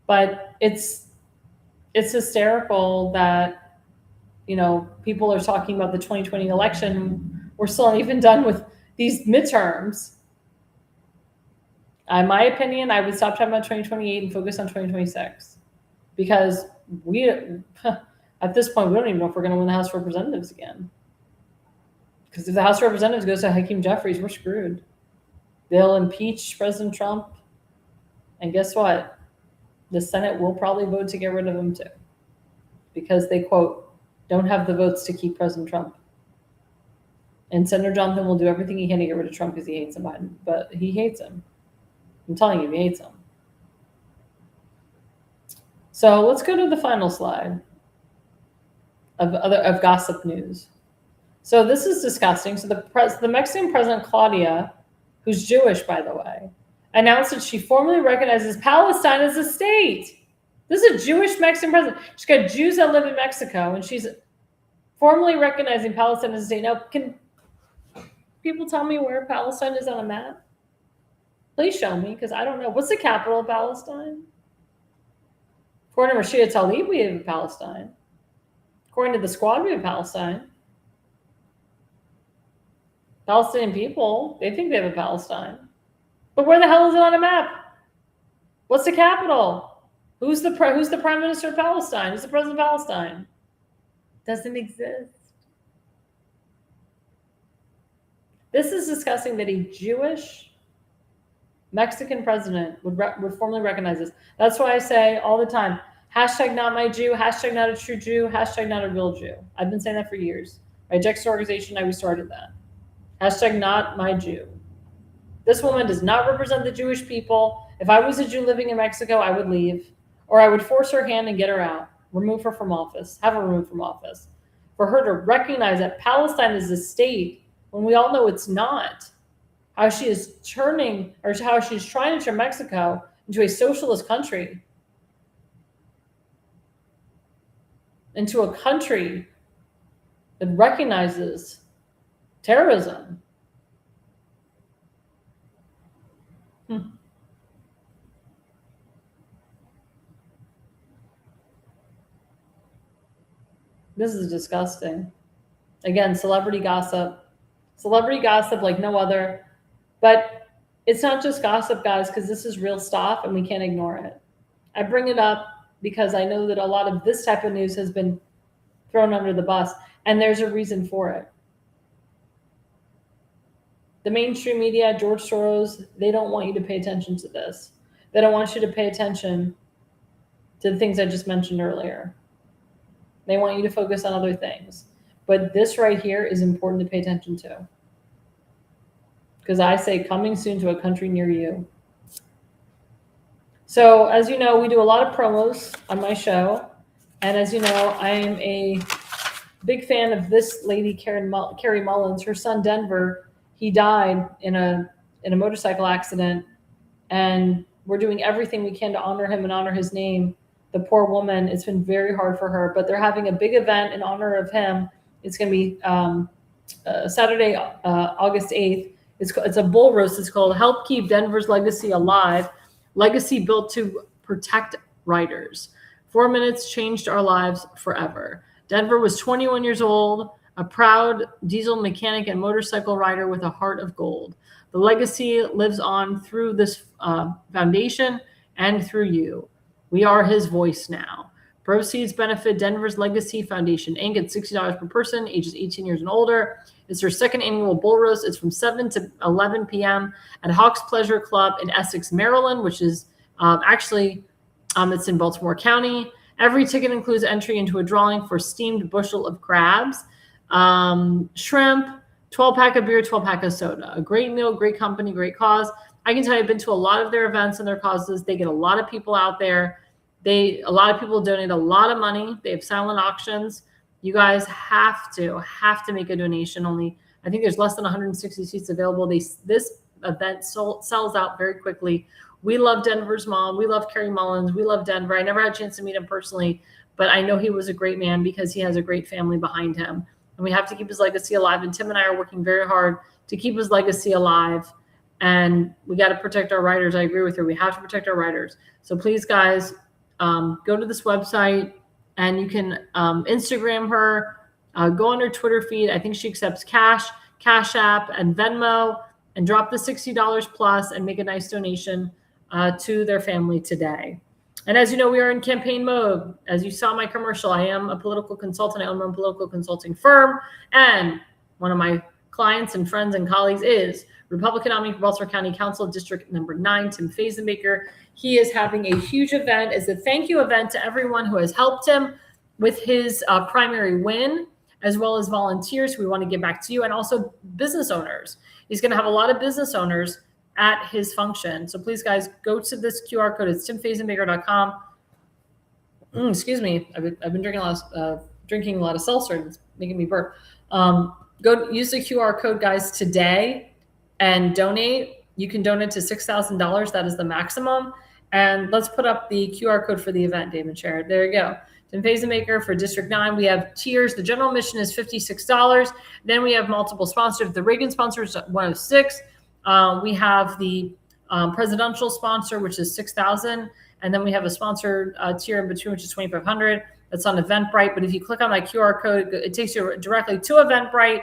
But it's hysterical that, you know, people are talking about the 2020 election. We're still not even done with these midterms. In my opinion, I would stop talking about 2028 and focus on 2026, because at this point, we don't even know if we're going to win the House of Representatives again. Because if the House of Representatives goes to Hakeem Jeffries, we're screwed. They'll impeach President Trump, and guess what? The Senate will probably vote to get rid of him too, because they, quote, don't have the votes to keep President Trump. And Senator Johnson will do everything he can to get rid of Trump because he hates him, but he hates him. I'm telling you, he hates him. So let's go to the final slide of gossip news. So this is disgusting. So the Mexican president, Claudia, who's Jewish, by the way, announced that she formally recognizes Palestine as a state. This is a Jewish Mexican president. She's got Jews that live in Mexico, and she's formally recognizing Palestine as a state. Now, can people tell me where Palestine is on a map? Please show me, because I don't know. What's the capital of Palestine? According to Rashida Tlaib, we have Palestine. According to the Squad, we have Palestine. Palestinian people, they think they have a Palestine. But where the hell is it on a map? What's the capital? Who's the prime minister of Palestine? Who's the president of Palestine? Doesn't exist. This is disgusting that a Jewish Mexican president would formally recognize this. That's why I say all the time, hashtag not my Jew, hashtag not a true Jew, hashtag not a real Jew. I've been saying that for years. My Jexter organization, we started that. Hashtag not my Jew. This woman does not represent the Jewish people. If I was a Jew living in Mexico, I would leave, or I would force her hand and get her out, remove her from office, have her removed from office. For her to recognize that Palestine is a state when we all know it's not. How she is turning, or how she's trying to turn Mexico into a socialist country, into a country that recognizes terrorism. This is disgusting. Again, celebrity gossip like no other. But it's not just gossip, guys, because this is real stuff and we can't ignore it. I bring it up because I know that a lot of this type of news has been thrown under the bus, and there's a reason for it. The mainstream media, George Soros, they don't want you to pay attention to this. They don't want you to pay attention to the things I just mentioned earlier. They want you to focus on other things. But this right here is important to pay attention to. Because I say coming soon to a country near you. So as you know, we do a lot of promos on my show. And as you know, I am a big fan of this lady, Carrie Mullins. Her son, Denver, he died in a motorcycle accident. And we're doing everything we can to honor him and honor his name. The poor woman, it's been very hard for her. But they're having a big event in honor of him. It's going to be Saturday, August 8th. It's a bull roast. It's called Help Keep Denver's Legacy Alive. Legacy built to protect riders. 4 minutes changed our lives forever. Denver was 21 years old, a proud diesel mechanic and motorcycle rider with a heart of gold. The legacy lives on through this foundation and through you. We are his voice now. Proceeds benefit Denver's Legacy Foundation, Inc. at $60 per person, ages 18 years and older. It's their second annual bull roast. It's from 7 to 11 p.m. at Hawks Pleasure Club in Essex, Maryland, which is it's in Baltimore County. Every ticket includes entry into a drawing for steamed bushel of crabs. shrimp, 12-pack of beer, 12-pack of soda. A great meal, great company, great cause. I can tell you I've been to a lot of their events and their causes. They get a lot of people out there. A lot of people donate a lot of money. They have silent auctions. You guys have to make a donation. Only, I think there's less than 160 seats available. This event sells out very quickly. We love Denver's mom. We love Carrie Mullins. We love Denver. I never had a chance to meet him personally, but I know he was a great man because he has a great family behind him. And we have to keep his legacy alive. And Tim and I are working very hard to keep his legacy alive. And we got to protect our writers. I agree with her. We have to protect our writers. So please, guys, go to this website and you can Instagram her. Go on her Twitter feed. I think she accepts Cash App, and Venmo, and drop the $60 plus and make a nice donation to their family today. And as you know, we are in campaign mode. As you saw my commercial, I am a political consultant. I own my own political consulting firm. And one of my clients and friends and colleagues is Republican nominee for Baltimore County Council, District number 9, Tim Fazenbaker. He is having a huge event as a thank you event to everyone who has helped him with his primary win, as well as volunteers who we want to give back to you, and also business owners. He's going to have a lot of business owners at his function. So please, guys, go to this QR code. It's timfazenbaker.com. Excuse me. I've been drinking a lot of seltzer, and it's making me burp. Go use the QR code, guys, today and donate. You can donate to $6,000. That is the maximum. And let's put up the QR code for the event, David Sherrod. There you go. Tim Fazenbaker for District 9. We have tiers. The general admission is $56. Then we have multiple sponsors. The Reagan sponsor is $106. We have the presidential sponsor, which is $6,000. And then we have a sponsor tier in between, which is $2,500. That's on Eventbrite. But if you click on that QR code, it takes you directly to Eventbrite.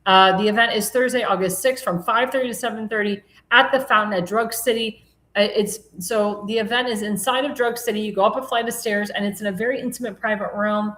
The event is Thursday, August 6th from 5:30 to 7:30 at the Fountain at Drug City. So the event is inside of Drug City. You go up a flight of stairs, and it's in a very intimate private room.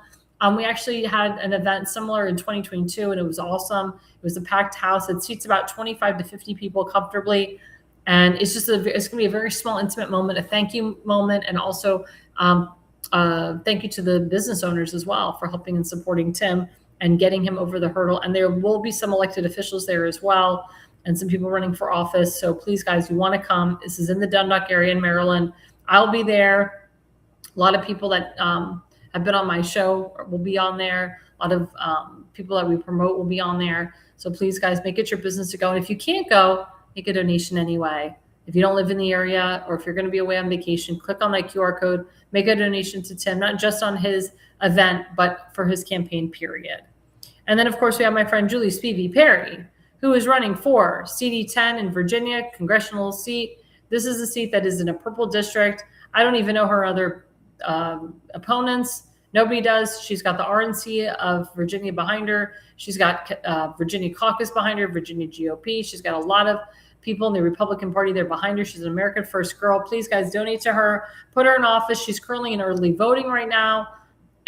We actually had an event similar in 2022, and it was awesome. It was a packed house. It seats about 25 to 50 people comfortably. And it's just it's going to be a very small, intimate moment, a thank you moment, and also thank you to the business owners as well for helping and supporting Tim and getting him over the hurdle. And there will be some elected officials there as well, and some people running for office. So please, guys, you want to come. This is in the Dundalk area in Maryland. I'll be there. A lot of people that have been on my show will be on there. A lot of people that we promote will be on there. So please, guys, make it your business to go. And if you can't go, make a donation anyway. If you don't live in the area, or if you're going to be away on vacation, click on that QR code, make a donation to Tim, not just on his event, but for his campaign period. And then, of course, we have my friend Julie Spivey Perry, who is running for CD10 in Virginia, congressional seat. This is a seat that is in a purple district. I don't even know her other opponents. Nobody does. She's got the RNC of Virginia behind her. She's got Virginia caucus behind her, Virginia GOP. She's got a lot of people in the Republican Party there behind her. She's an American First girl. Please, guys, donate to her. Put her in office. She's currently in early voting right now.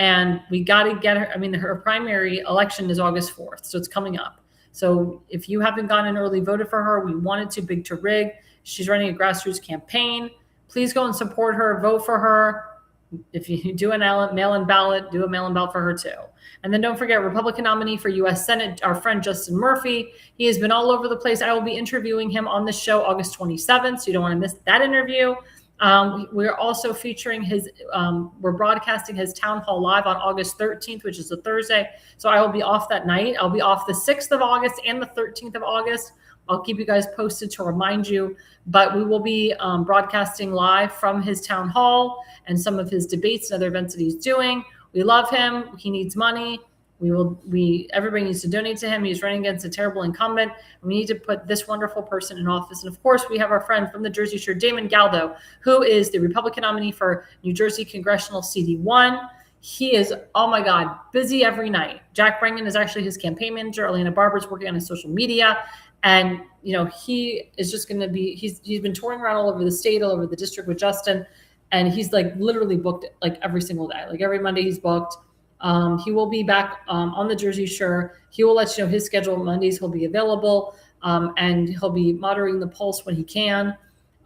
And we got to get her. I mean, her primary election is August 4th, so it's coming up. So if you haven't gone and early voted for her, we wanted to big to rig. She's running a grassroots campaign. Please go and support her, vote for her. If you do a mail-in ballot, do a mail-in ballot for her too. And then don't forget, Republican nominee for U.S. Senate, our friend Justin Murphy. He has been all over the place. I will be interviewing him on this show August 27th, so you don't want to miss that interview. We're also featuring we're broadcasting his town hall live on August 13th, which is a Thursday. So I will be off that night. I'll be off the 6th of August and the 13th of August. I'll keep you guys posted to remind you, but we will be broadcasting live from his town hall and some of his debates and other events that he's doing. We love him. He needs money. Everybody needs to donate to him. He's running against a terrible incumbent. We need to put this wonderful person in office. And of course, we have our friend from the Jersey Shore, Damon Galdo, who is the Republican nominee for New Jersey Congressional CD1. He is, oh my God, busy every night. Jack Brangan is actually his campaign manager. Elena Barber's working on his social media. And, he is just going to be, he's been touring around all over the state, all over the district with Justin. And he's like literally booked like every single day. Like every Monday he's booked. He will be back on the Jersey Shore. He will let you know his schedule. Mondays he'll be available, and he'll be monitoring the pulse when he can.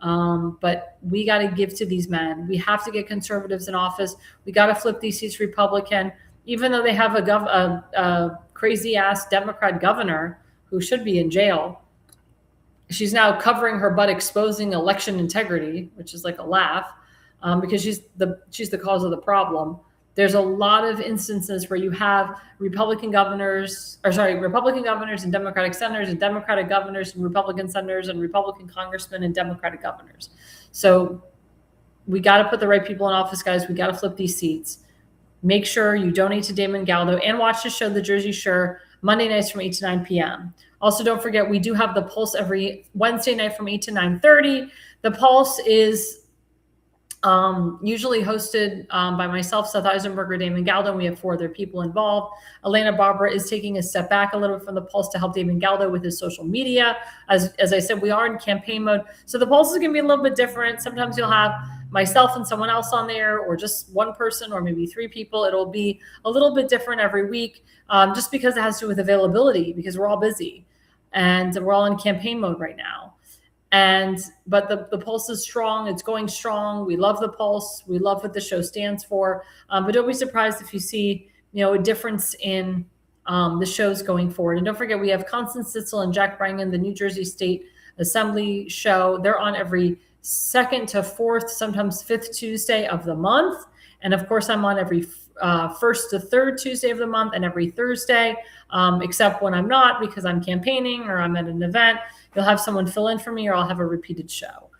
But we got to give to these men. We have to get conservatives in office. We got to flip these seats Republican, even though they have a crazy ass Democrat governor who should be in jail. She's now covering her butt, exposing election integrity, which is like a laugh, because she's the cause of the problem. There's a lot of instances where you have Republican governors and Democratic senators and Democratic governors and Republican senators and Republican congressmen and Democratic governors. So we got to put the right people in office, guys. We got to flip these seats. Make sure you donate to Damon Galdo and watch the show, The Jersey Shore, Monday nights from 8 to 9 p.m. Also, don't forget, we do have The Pulse every Wednesday night from 8 to 9:30. The Pulse is usually hosted by myself, Seth Eisenberger, Damon Galdo, and we have 4 other people involved. Elena Barbara is taking a step back a little bit from the Pulse to help Damon Galdo with his social media. As I said, we are in campaign mode. So the Pulse is going to be a little bit different. Sometimes you'll have myself and someone else on there, or just one person, or maybe 3 people. It'll be a little bit different every week, just because it has to do with availability, because we're all busy and we're all in campaign mode right now. But the Pulse is strong. It's going strong. We love the Pulse. We love what the show stands for. But don't be surprised if you see, a difference in the shows going forward. And don't forget, we have Constance Sitzel and Jack Brangan, the New Jersey State Assembly show. They're on every 2nd to 4th, sometimes 5th Tuesday of the month. And of course, I'm on every 1st to 3rd Tuesday of the month and every Thursday, except when I'm not, because I'm campaigning or I'm at an event. You'll have someone fill in for me, or I'll have a repeated show.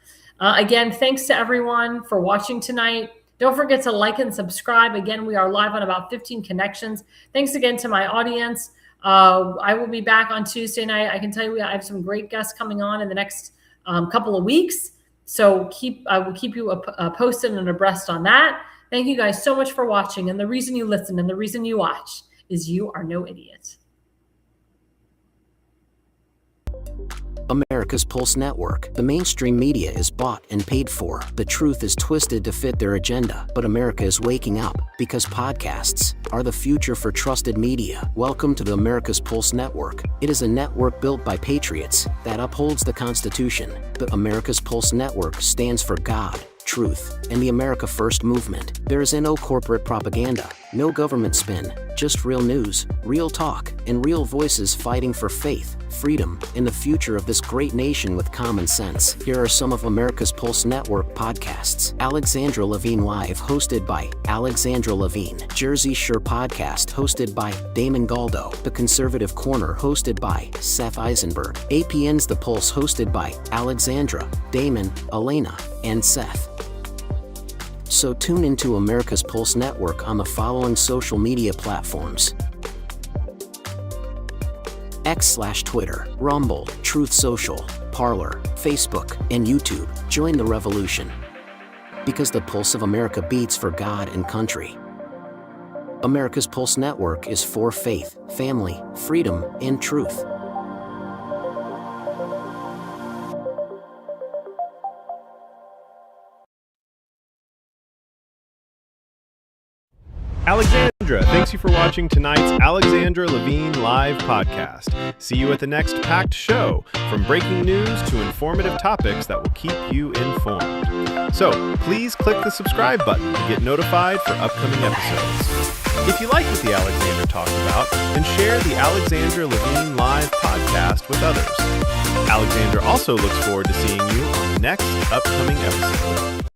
Again, thanks to everyone for watching tonight. Don't forget to like and subscribe. Again, we are live on about 15 connections. Thanks again to my audience. I will be back on Tuesday night. I can tell you I have some great guests coming on in the next couple of weeks. So I will keep you posted and abreast on that. Thank you guys so much for watching. And the reason you listen and the reason you watch is you are no idiot. America's Pulse Network. The mainstream media is bought and paid for. The truth is twisted to fit their agenda. But America is waking up, because podcasts are the future for trusted media. Welcome to the America's Pulse Network. It is a network built by patriots that upholds the Constitution. The America's Pulse Network stands for God, truth, and the America First movement. There is no corporate propaganda, no government spin, just real news, real talk, and real voices fighting for faith, freedom, and the future of this great nation with common sense. Here are some of America's Pulse Network podcasts. Alexandra Levine Live, hosted by Alexandra Levine. Jersey Shore Podcast, hosted by Damon Galdo. The Conservative Corner, hosted by Seth Eisenberg. APN's The Pulse, hosted by Alexandra, Damon, Elena, and Seth. So tune into America's Pulse Network on the following social media platforms: X/Twitter, Rumble, Truth Social, Parler, Facebook, and YouTube. Join the revolution, because the pulse of America beats for God and country. America's Pulse Network is for faith, family, freedom, and truth. Alexandra, thanks you for watching tonight's Alexandra Levine Live podcast. See you at the next packed show, from breaking news to informative topics that will keep you informed. So please click the subscribe button to get notified for upcoming episodes. If you like what the Alexandra talked about, then share the Alexandra Levine Live podcast with others. Alexandra also looks forward to seeing you on the next upcoming episode.